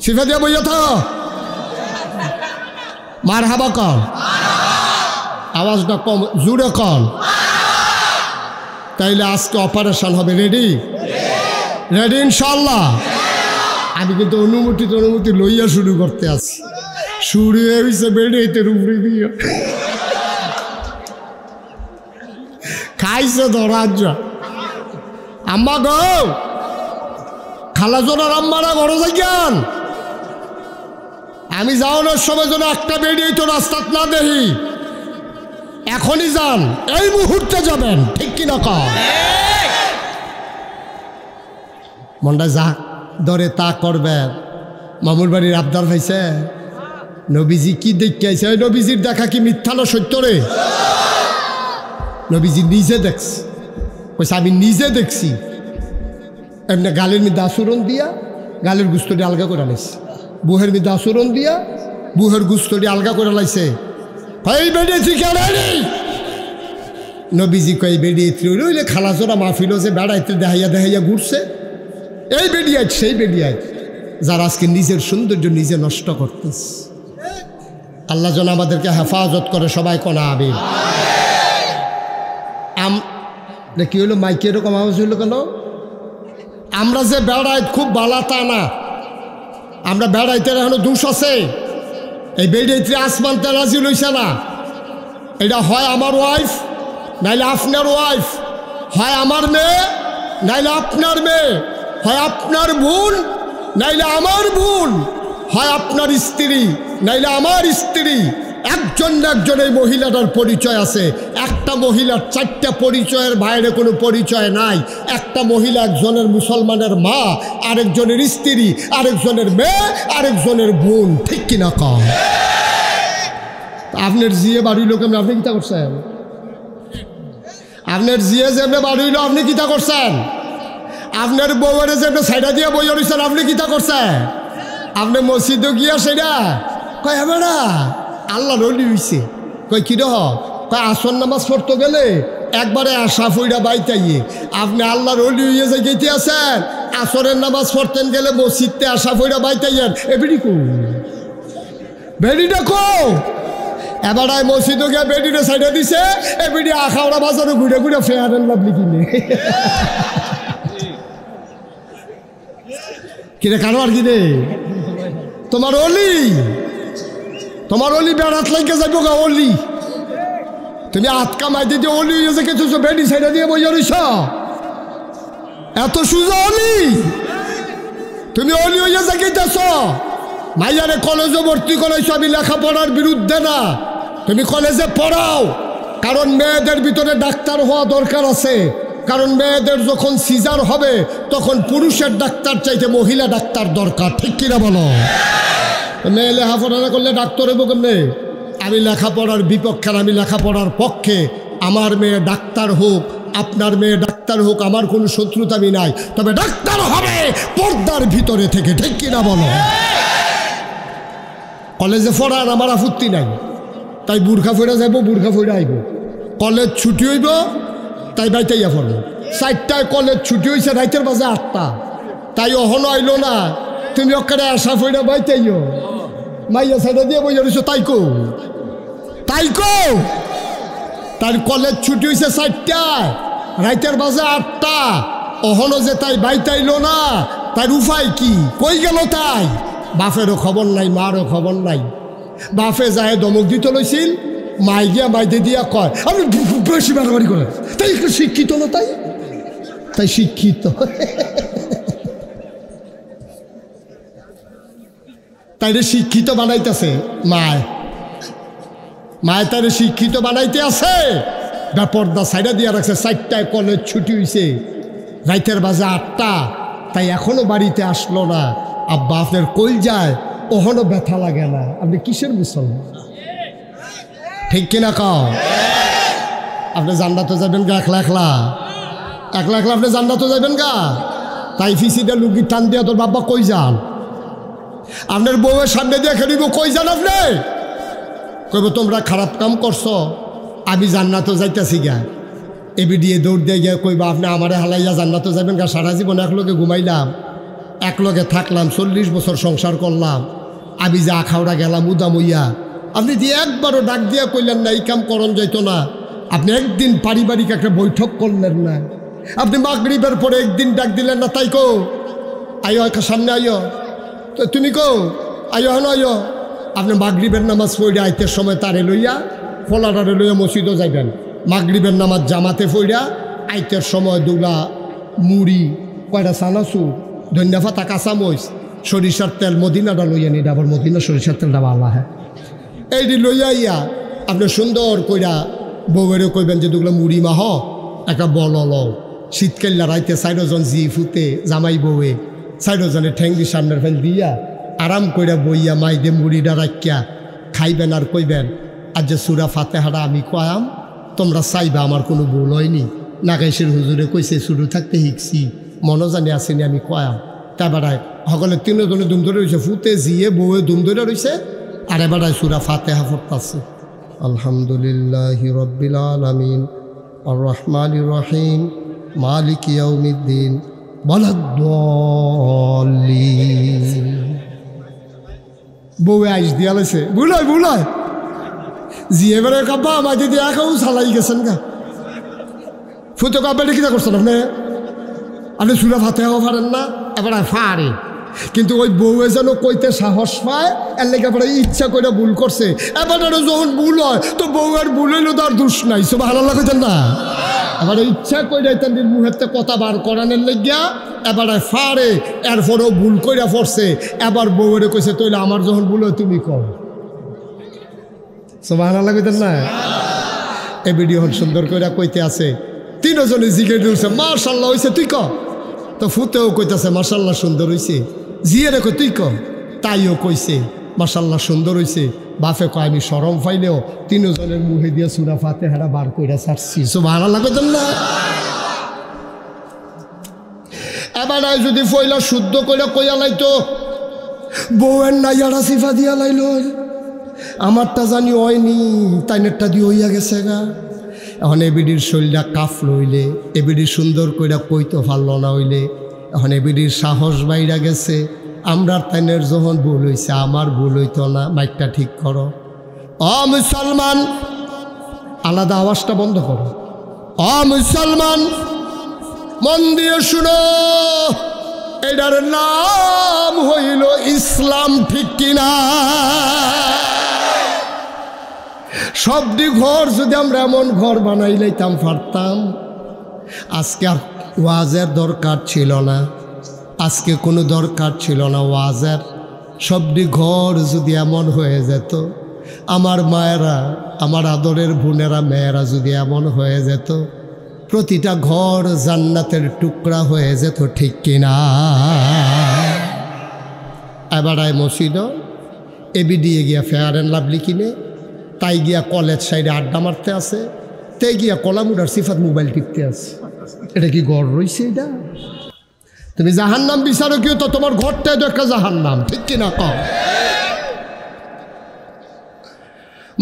শিফা দিয়া বইয়া থা মার হাবা কল আওয়াজটা কম জুড়ে কল তাইলে আজকে অপারেশন হবে রেডি রেডি ইনশাল্লাহ আমি কিন্তু অনুমতি লইয়া শুরু করতে আছি শুরু হয়েছে বেড়ে উপরে দিয়ে খাইছে ধরাজ আম্মা গো খালা জোনার আম্মারা ঘরে যাইয়ান আমি যাওয়ানোর সময় যেন একটা বেরিয়ে তো রাস্তাত না দেখি এখনই যান এই মুহূর্তে যাবেন ঠিক কিনা কম মনটা যা ধরে তা করবেন মামুর বাড়ির আবদার পাইছে নবীজি কি দেখতে আইছে ওই নবীজির দেখা কি মিথ্যা না সত্য রে নবীজি নিজে দেখছে কইছে আমি নিজে দেখছি এমনি গালের মধ্যে আচরণ দিয়া গালের গুস্তটি আলগা করে লাইছে বুহের মধ্যে আচরণ দিয়া বুহের গুস্তটি আলগা করে লাইছে এই বেরিয়েছি কেন নবীজি কই বেরিয়েছি রইলে খালাচোরা মাহফিল যে বেড়াইতে দেখাইয়া দেখাইয়া ঘুরছে এই বেরিয়াজ সেই বেরিয়াজ যারা আজকে নিজের সৌন্দর্য নিজে নষ্ট করতেছে আল্লাহ যেন আমাদেরকে হেফাজত করে সবাই কোনা আমিন কি হলো মাইকে এরকম আওয়াজ হইল কেন আমরা যে বেড়াই খুব বালা তা না আমরা বেড়াইতে এখনো দোষ আছে এই বেড়াইতে আসমানতে রাজি লইছে না এটা হয় আমার ওয়াইফ নাইলে আপনার ওয়াইফ হয় আমার মেয়ে নাইলে আপনার মেয়ে হয় আপনার বোন নাইলে আমার বোন হয় আপনার স্ত্রী নাইলে আমার স্ত্রী একজন না একজন এই মহিলাটার পরিচয় আছে একটা মহিলার চারটা পরিচয়ের বাইরে কোনো পরিচয় নাই একটা মহিলা একজনের মুসলমানের মা আরেকজনের স্ত্রী আরেকজনের মেয়ে আরেকজনের বোন ঠিক কিনা কম আপনার জিয়ে বাড়ির লোক আপনি কিতা করছেন আপনার জিয়ে যেমনি বাড়িল আপনি কিতা করছেন আপনার বউয়ের যেমনি সাইডা দিয়ে বই রয়েছেন আপনি কিতা করছেন আপনি মসজিদে গিয়া সেটা কয় হবে না আল্লাহ রলি হইছে কয় কি রহ কয় আসর নামাজ পড়তে গেলে একবারে আশা ফইরা বাইতাইয়ে আপনি আল্লাহ রলি হইয়ে যে গেতে আছেন আসরের নামাজ পড়তেন গেলে মসজিদতে আশা ফইরা বাইতাইয়েন এবিডি কো বেডিটা কো এবার মসজিদে গিয়ে বেডিটা সাইডে দিছে এবিডি আখাওড়া বাজারে ঘুরে ঘুরে ফেয়ার এন্ড লাভলি কিনে কিরে কারো আর কিনে তোমার অলি বেড়াত লাগে যাইব গা অলি তুমি আটকা মাই দিয়ে অলি হয়ে যে কিছু বেডি সাইডে দিয়ে বইয়া রইছ এত সুজা অলি তুমি অলি হইয়া যে গেতেছ মাইয়ারে কলেজে ভর্তি করাইছ আমি লেখাপড়ার বিরুদ্ধে না তুমি কলেজে পড়াও কারণ মেয়েদের ভিতরে ডাক্তার হওয়া দরকার আছে কারণ মেয়েদের যখন সিজার হবে তখন পুরুষের ডাক্তার চাইতে মহিলা ডাক্তার দরকার ঠিক কিনা বলো মেয়ে লেখাপড়া না করলে ডাক্তার হইব কেমনে আমি লেখাপড়ার বিপক্ষে আমি লেখাপড়ার পক্ষে আমার মেয়ে ডাক্তার হোক আপনার মেয়ে ডাক্তার হোক আমার কোনো শত্রুতা আমি নাই তবে ডাক্তার হবে পর্দার ভিতরে থেকে ঠিক কিনা বলো কলেজে পড়ার আমার আপত্তি নাই তাই বুর্খা ফেরা যাইব বুর্খা ফেরা আইব কলেজ ছুটি হইব তাই বাইতাইয়া পড়বো 4টায় কলেজ ছুটি হয়েছে রাইতের বাজে 8টা তাই অহনো আইলো না তুমি ওখানে আশা ফেরা বাইতাইও মাইয়া সাইডা দিয়ে বই রইছো তাই কো তাই কলেজ ছুটি হয়েছে 4টায় রাইতের বাজে 8টা অহনো যে তাই বাইতাইলো না তাই উপায় কি কই গেল তাই বাপেরও খবর নাই মারও খবর নাই বাপে যায় দমক দিতে লইছিল মাই গিয়া মাইতে দিয়া কয় আপনি বেশি বাড়াবাড়ি করেন তাই একটু শিক্ষিত না তাই শিক্ষিত তাইরে শিক্ষিত বানাইতেছে মায় তাইরে শিক্ষিত বানাইতে আছে বেপর্দা সাইডা দিয়া রাখছে 4টায় কলেজ ছুটি হয়েছে রাইতের বাজে 8টা তাই এখনো বাড়িতে আসলো না আব্বা আপনার কই যায় ওহনো ব্যথা লাগে না আপনি কিসের মুসলমান ঠিক কিনা কও আপনি জান্নাতে যাবেন গা একলা একলা আপনি জান্নাতে যাবেন গা তাই ফিসিটা লুকি টান দিয়া তোর বাবা কই যান আপনার বউয়ের সামনে দিয়ে খেলিব কই যান আপনি কইব তোমরা খারাপ কাম করছো আমি জান্নাতে যাইতেছি গা এবি দিয়ে দৌড় দিয়ে গিয়ে কইবা আপনি আমারে হালাইয়া জান্নাতে যাবেন গা সারা জীবন একলগে ঘুমাইলাম একলগে থাকলাম 40 বছর সংসার করলাম আমি যা আখাউড়া গেলাম উদামইয়া আপনি দিয়ে একবারও ডাক দিয়া কইলেন না এই কাম করণ যাইতো না আপনি একদিন পারিবারিক একটা বৈঠক করলেন না আপনি মাগরিবের পরে একদিন ডাক দিলেন না তাই কো আইও সামনে আইও তো তুমি কো আইও হন আইও আপনি মাগরিবের নামাজ পড়ে আইতের সময় তারে লইয়া ফলাটারে লইয়া মসজিদও যাইবেন মাগরিবের নামাজ জামাতে পড়া আইতের সময় দুলা মুড়ি কয়টা সানাসু ধন্যবাদ কাঁচামরিচ সরিষার তেল মদিনাটা লইয়া নিই আবার মদিনা সরিষার তেলটা ভালো হ্যাঁ এইটি লইয়া ইয়া আপনি সুন্দর কইরা বউয়েরও কইবেন যে দুগুলো মুড়ি মাহ একটা বল লও শীতকাল্লা রাইতে 4জন জি ফুতে জামাই বউয়ে 4জনের ঠ্যাংদি সামনের ফেল দিয়া আরাম কইরা বইয়া মাইদে মুড়িটা রাখিয়া খাইবেন আর কইবেন আজ যে সূরা ফাতিহাটা আমি কয়াম তোমরা চাইবা আমার কোনো ভুল হয়নি। নাগাইশের হুজুরে কইছে শুরু থাকতে শিখছি মনে জানি আসেনি আমি কয়াম। তা বেড়ায় সকলে তিনজনে দুম ধরে রয়েছে, ফুতে জিয়ে বউয়ে দুম ধরে রয়েছে, আর এবারায় সূরা ফাতিহা পড়তাছে। আলহামদুলিল্লাহি রাব্বিল আলামিন আর রহমানির রহিম মালিক ইয়াউমিদ্দিন ওয়ালাদ-দাল্লিন। বউয়ে আইস দিয়া লাইছে বুলাই বুলাই জিয়ে বেড়ে কাব্বা আমার দিদি একাও চালাই গেছেন গা। ফুতে কাব্বা কিনা করছেন আপনি সূরা ফাতিহাও পারেন না, এবার ফারে কিন্তু ওই বউয়ে যেন কইতে সাহস পায় এর লেগে এবার ইচ্ছা করে ভুল করছে। এবার যখন ভুল হয় তো বউয়ের ভুল হইলেও তার দোষ নাই, সুবহানাল্লাহ কইতেন না। এবার ইচ্ছা করে তাদের মুহেতে কথা বার করানোর লেগিয়া এবার ফারে, এরপরেও ভুল কইরা পড়ছে। এবার বউয়ের কইছে তইলে আমার যখন ভুল হয় তুমি কও, সুবহানাল্লাহ কইতেন না। এই ভিডিও সুন্দর করে কইতে আছে, তিনজনে জিজ্ঞেস দিয়েছে মাশাআল্লাহ হয়েছে তুই ক, তো ফুতেও কইতেছে মাশাআল্লাহ সুন্দর হয়েছে, জিয়ে রেখো তুই ক, তাইও কইছে মাশাআল্লাহ সুন্দর হয়েছে। বাপে কয় আমি শরম পাইলেও তিনজনের মুখে দিয়ে সূরা ফাতিহাটা বার কইরা ছাড়ছি, সুবহানাল্লাহ কইতেন না। এবার যদি ফইলা শুদ্ধ করে কইয়া লাইতো বউয়ের নাইয়ারা সিফা দিয়া লাইল, আমারটা জানি হয়নি তাইনেরটা দিয়ে হইয়া গেছে গা। এখন এবিডির শরীরটা কাফ লইলে, এবিডির সুন্দর কইরা কইতে পারল না হইলে, এখন এবিডির সাহস বাইরা গেছে। আমরা তাইনের যখন ভুল হইছে আমার ভুল হইতো না, মাইকটা ঠিক করো। অ মুসলমান, আলাদা আওয়াজটা বন্ধ করো। অ মুসলমান মন দিয়ে শুনো, এটার নাম হইল ইসলাম, ঠিক কিনা? সবদি ঘর যদি আমরা এমন ঘর বানাই লাইতাম পারতাম, আজকে আর ওয়াজের দরকার ছিল না, আজকে কোনো দরকার ছিল না ওয়াজের। সবদি ঘর যদি এমন হয়ে যেত, আমার মায়েরা, আমার আদরের বোনেরা, মেয়েরা যদি এমন হয়ে যেত, প্রতিটা ঘর জান্নাতের টুকরা হয়ে যেত, ঠিক কিনা? এবারায় মসজিদ এবিডিয়ে গিয়া ফেয়ার অ্যান্ড লাভলি কিনে, তাই গিয়া কলেজ সাইডে আড্ডা মারতে আছে, তাই গিয়া কলামুডার সিফাত মোবাইল টিপতে আছে। এটা কি ঘর রইছে? এটা তুমি জাহান্নাম বিচারো কেউ তো তোমার ঘরটাই তো একটা জাহান্নাম, ঠিক কিনা কম?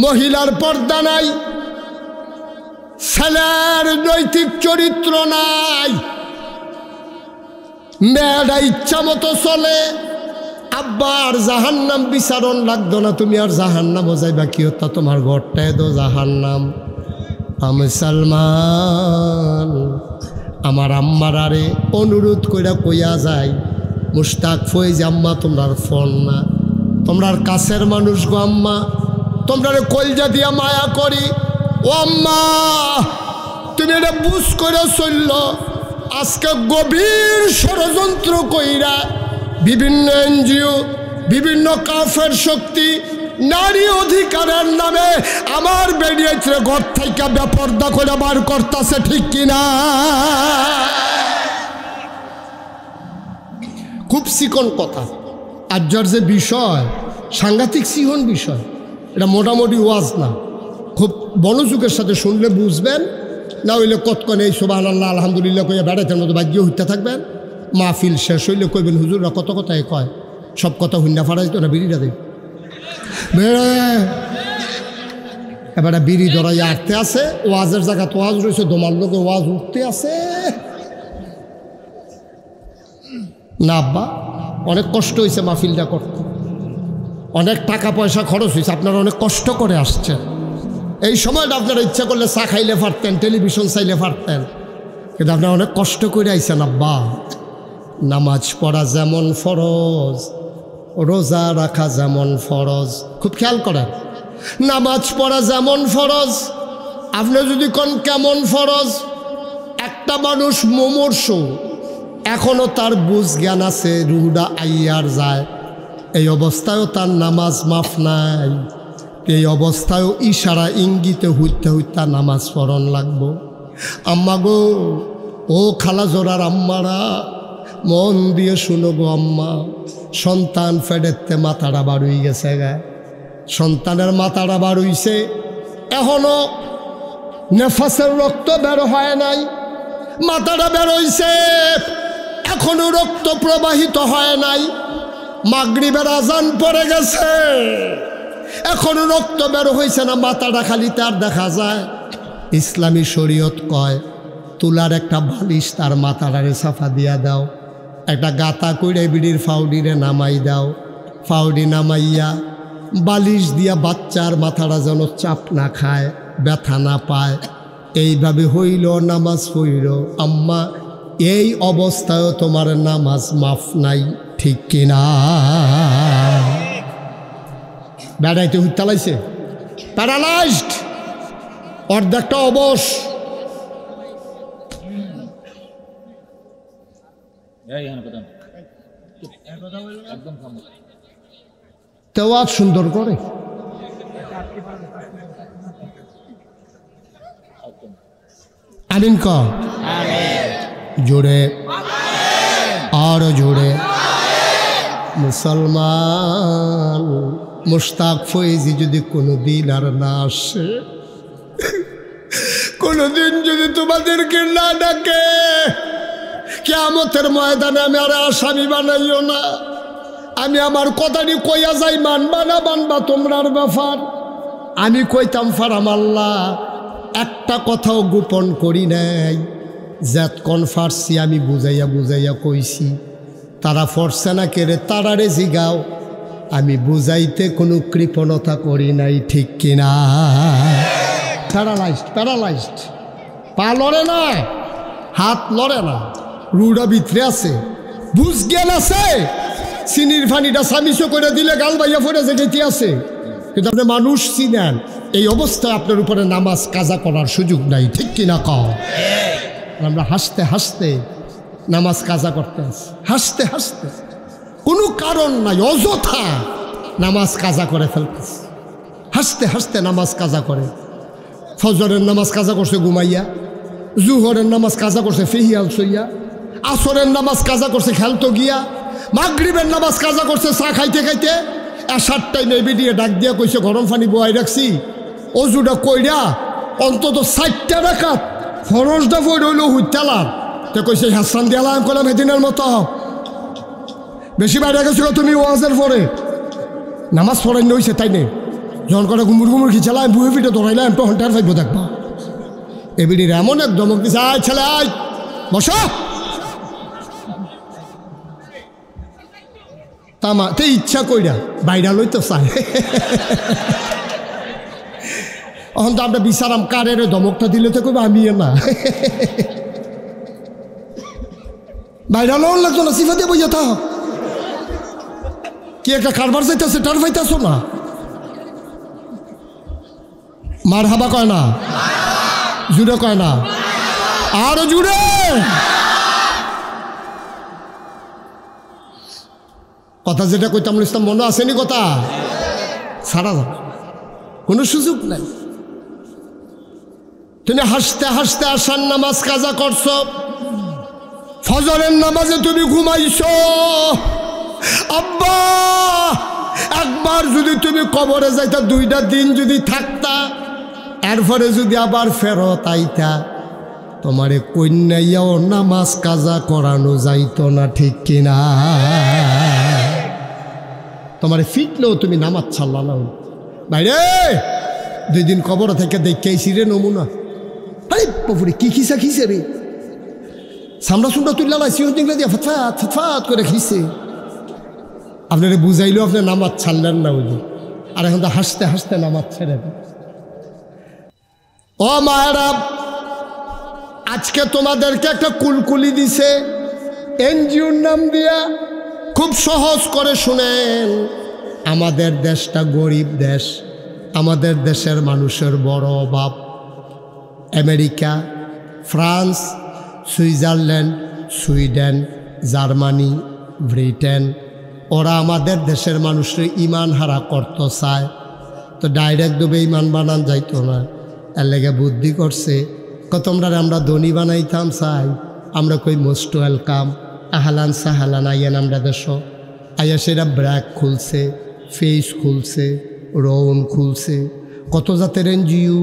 মহিলার পর্দা নাই, ছেলের নৈতিক চরিত্র নাই, মেয়েরা ইচ্ছা মতো চলে। আব্বা আর জাহান্নাম বিচারণ লাগতো না, তুমি আর জাহান্নাম যাইবা কি হতো, তোমার ঘরটায় তো জাহান্নাম। মুসলমান আমার আম্মার আরে অনুরোধ কইরা কইয়া যায়, মুশতাক ফইজ আম্মা তোমরার ফোন না, তোমরার কাছের মানুষ গো আম্মা, তোমরা কলজা দিয়া মায়া করি। ও আম্মা তুমি এটা বুঝ করে চলল, আজকে গভীর ষড়যন্ত্র কইরা বিভিন্ন এনজিও, বিভিন্ন কাফের শক্তি নারী অধিকারের নামে আমার বেরিয়েছে ঘর থেকে বেপর্দা করে বার করতেছে, ঠিক কিনা? খুব চিকন কথা, আজ্জার যে বিষয় সাংঘাতিক চিকন বিষয়, এটা মোটামুটি ওয়াজ না, খুব মনোযোগের সাথে শুনলে বুঝবেন, না হইলে কতক্ষণ এই সুবহানাল্লাহ আলহামদুলিল্লাহ কইয়া বেড়াইতের মতো বাজ্য হইতে থাকবেন। মাহফিল শেষ হইলে কইবেন হুজুররা কত কথাই কয়, সব কথা হুন্ডা ফাড়াইতো না, বিড়িটা দেব বেড়ে এবার বিড়ি ধরাই আটতে আছে, ওয়াজের জায়গা তো ওয়াজ রয়েছে, দোমার লোকে ওয়াজ উঠতে আছে না। আব্বা অনেক কষ্ট হয়েছে মাহফিলটা করতে, অনেক টাকা পয়সা খরচ হয়েছে, আপনারা অনেক কষ্ট করে আসছেন। এই সময়টা আপনারা ইচ্ছা করলে চা খাইলে পারতেন, টেলিভিশন চাইলে পারতেন, কিন্তু আপনারা অনেক কষ্ট করে আইছেন। আব্বা নামাজ পড়া যেমন ফরজ, রোজা রাখা যেমন ফরজ, খুব খেয়াল করেন, নামাজ পড়া যেমন ফরজ, আপনি যদি কোন কেমন ফরজ, একটা মানুষ মুমূর্ষু, এখনও তার বুঝ জ্ঞান আছে, রুহুডা আইয়ার যায়, এই অবস্থায়ও তার নামাজ মাফ নাই, এই অবস্থায়ও ইশারা ইঙ্গিতে হইতে হইতে নামাজ পড়ন লাগবো। আম্মা গো, ও খালা জোড়ার আম্মারা মন দিয়ে শুনো গো আম্মা, সন্তান ফেডেতে মাথাটা বার হয়ে গেছে গা, সন্তানের মাথাটা বার হইছে, এখনো নেফাসের রক্ত বের হয় নাই, মাথাটা বের হইছে, এখনো রক্ত প্রবাহিত হয় নাই, মাগরিবের আজান পড়ে গেছে, এখনো রক্ত বের হয়েছে না, মাথাটা খালি তার দেখা যায়। ইসলামী শরীয়ত কয় তুলার একটা বালিশ তার মাথাটারে সাফা দিয়া দাও, একটা গাতা কইরে বিড়ির ফাউডিরে নামাই দাও, ফাউডি নামাইয়া বালিশ দিয়া বাচ্চার মাথাটা যেন চাপ না খায়, ব্যথা না পায়, এইভাবে হইল নামাজ হইল। আম্মা এই অবস্থায়ও তোমার নামাজ মাফ নাই, ঠিক কিনা? বেড়াইতে হুইতালাইছে, প্যারালাইজড, অর্ধেকটা অবশ। তেওয়াজ সুন্দর করে আমিন ক জোরে আর জোরে। মুসলমান মুশতাক ফয়েজি যদি কোনোদিন আর না আসে, কোনোদিন যদি তোমাদেরকে না ডাকে, কিয়ামতের ময়দানে আমি আর আসামি বানাইও না। আমি আমার কথাটি কইয়া যাই, মানবা না মানবা তোমরার ব্যাপার। আমি কইতাম ফারাম আল্লাহ, একটা কথাও গোপন করি নাই, জাত কনফার্সি আমি বুঝাইয়া বুঝাইয়া কইছি। তারা ফরসে না কেড়ে তারারে জিগাও, আমি বুঝাইতে কোনো কৃপণতা করি নাই, ঠিক কিনা? প্যারালাইজড, প্যারালাইজড, পা লড়ে না, হাত লড়ে না, রুড়া ভিতরে আছে, বুঝ জ্ঞান আছে, চিনির পানিটা সামিশো করে দিলে গাল বাইয়া ফোরে যেতে আছে, কিন্তু আপনি মানুষ চিনেন, এই অবস্থায় আপনার উপরে নামাজ কাজা করার সুযোগ নাই, ঠিক কিনা কও? আমরা হাসতে হাসতে নামাজ কাজা করতে আছি, হাসতে হাসতে, কোনো কারণ নাই, অযথা নামাজ কাজা করে ফেলতেছি, হাসতে হাসতে নামাজ কাজা করে। ফজরের নামাজ কাজা করছে ঘুমাইয়া, জুহরের নামাজ কাজা করছে ফেহিয়াল সইয়া, আসরের নামাজ কাজা করছে খেলতো গিয়া, মাগরিবের নামাজ কাজা করছে চা খাইতে খাইতে। এসার টাইমে বিডিয়ে ডাক দিয়া কইছে গরম পানি বয়াই রাখছি, অজুটা কইরা অন্তত 4টা রাকাত ফরজটা পড়ে হইল হুইতালার। তো কইছে হাসান দিয়ালাম, করলাম এদিনের মতো বেশি বাইরে গেছিল তুমি ওয়াজের পরে, নামাজ পড়াই নইছে তাই নেই, যখন করে গুমুর গুমুর খিচালাম, বুয়ে পিঠে দৌড়াইলাম, তো হন্টার পাইব দেখবা। এবিডির এমন এক ধমক দিছে, আয় ছেলে আয় বসো, তামা তে ইচ্ছা কইরা বাইরা লইতো চায়। এখন তো আমরা বিচারাম কারের ধমকটা দিলে তো কইবা আমি না, বাইরা লোন লাগতো না, সিফা দিয়ে বইয়া থাক, কি একটা কারবার যাইতেছে টার পাইতেছো না, মার হাবা কয় না, জুড়ে কয় না, আরো জুড়ে। কথা যেটা কইতাম ইসলাম মনে আসেনি, কথা ছাড়া যাবে, কোনো সুযোগ নাই। তুমি হাসতে হাসতে আসার নামাজ কাজা করছো, ফজরের নামাজে তুমি ঘুমাইছো। আব্বা একবার যদি তুমি কবরে যাইতা, 2টা দিন যদি থাকতা, এরপরে যদি আবার ফেরত আইতা, তোমারে কন্যাইয়াও নামাজ কাজা করানো যাইতো না, ঠিক কিনা? তোমারে ফিটলেও তুমি নামাজ ছাড়লা না। বাইরে 2 দিন কবর থেকে দেখেছি রে নমুনা, আরে বাপুরে কি খিসা খিসে রে, সামরা সুমরা তুললা সিও দিংলা দিয়া ফটফাট ফটফাট করে খিসে। আপনারে বুঝাইলেও আপনি নামাজ ছাড়লেন না, ওই আর এখন তো হাসতে হাসতে নামাজ ছেড়ে দেন। ও মায়েরা, আজকে তোমাদেরকে একটা কুলকুলি দিছে এনজিওর নাম দিয়া, খুব সহজ করে শুনেন। আমাদের দেশটা গরিব দেশ, আমাদের দেশের মানুষের বড় অভাব। America, France, Switzerland, Sweden, Germany, Britain, ওরা আমাদের দেশের মানুষের ইমান হারা করতে চায়, তো ডাইরেক্ট ডুবে ইমান বানান যাইতো না। এর লেগে বুদ্ধি করছে, তোমরা আমরা ধনী বানাইতাম চাই, আমরা কই মোস্ট ওয়েলকাম, আহালান সাহালান আইয়েন আমরা দেশ। আয়া সেরা ব্র্যাক খুলছে, ফেস খুলছে, রৌন খুলছে, কত জাতের এনজিও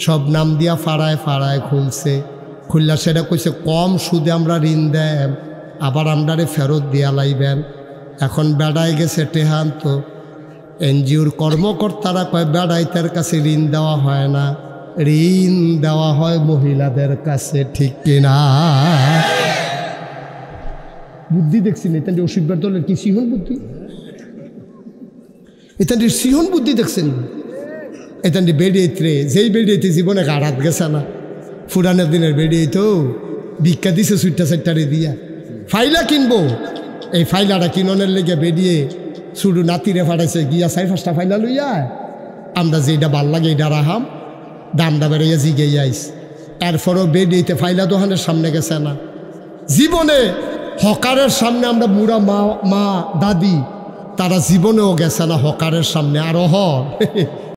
সব নাম দিয়া ফাড়ায় ফাড়ায় খুলছে। খুললা সেটা কইছে কম সুদে আমরা ঋণ দেন, আবার আমরারে ফেরত দিয়া লাইবেন। এখন বেড়ায় গেছে টেহান, তো এনজিওর কর্মকর্তারা কয় বেড়াইতের কাছে ঋণ দেওয়া হয় না, ঋণ দেওয়া হয় মহিলাদের কাছে, ঠিক কিনা? বুদ্ধি দেখছেন এতান্ডি অসুবিধার দলের কি সিহন বুদ্ধি, এতান্ডির সিহন বুদ্ধি দেখছেন। এতান্ডি বেরিয়েতে যেই বেরিয়েতে জীবনে গাড়াত গেছে না, ফুরানের দিনের বেরিয়ে তো ভিক্ষা দিছে সুইটটা সাইটটারে দিয়া ফাইলা কিনবো। এই ফাইলাটা কিননের লেগে বেরিয়ে শুধু নাতিরে ফাটাইছে গিয়া 4-5টা ফাইলা লইয়া আমরা যেটা ভাল লাগে এটা রাহাম, দামটা বেড়াইয়া জিগে আইস। এরপরও বেরিয়েতে ফাইলা দোকানের সামনে গেছে না। জীবনে হকারের সামনে আমরা বুড়া মা দাদি তারা জীবনেও গেছে না হকারের সামনে। আরো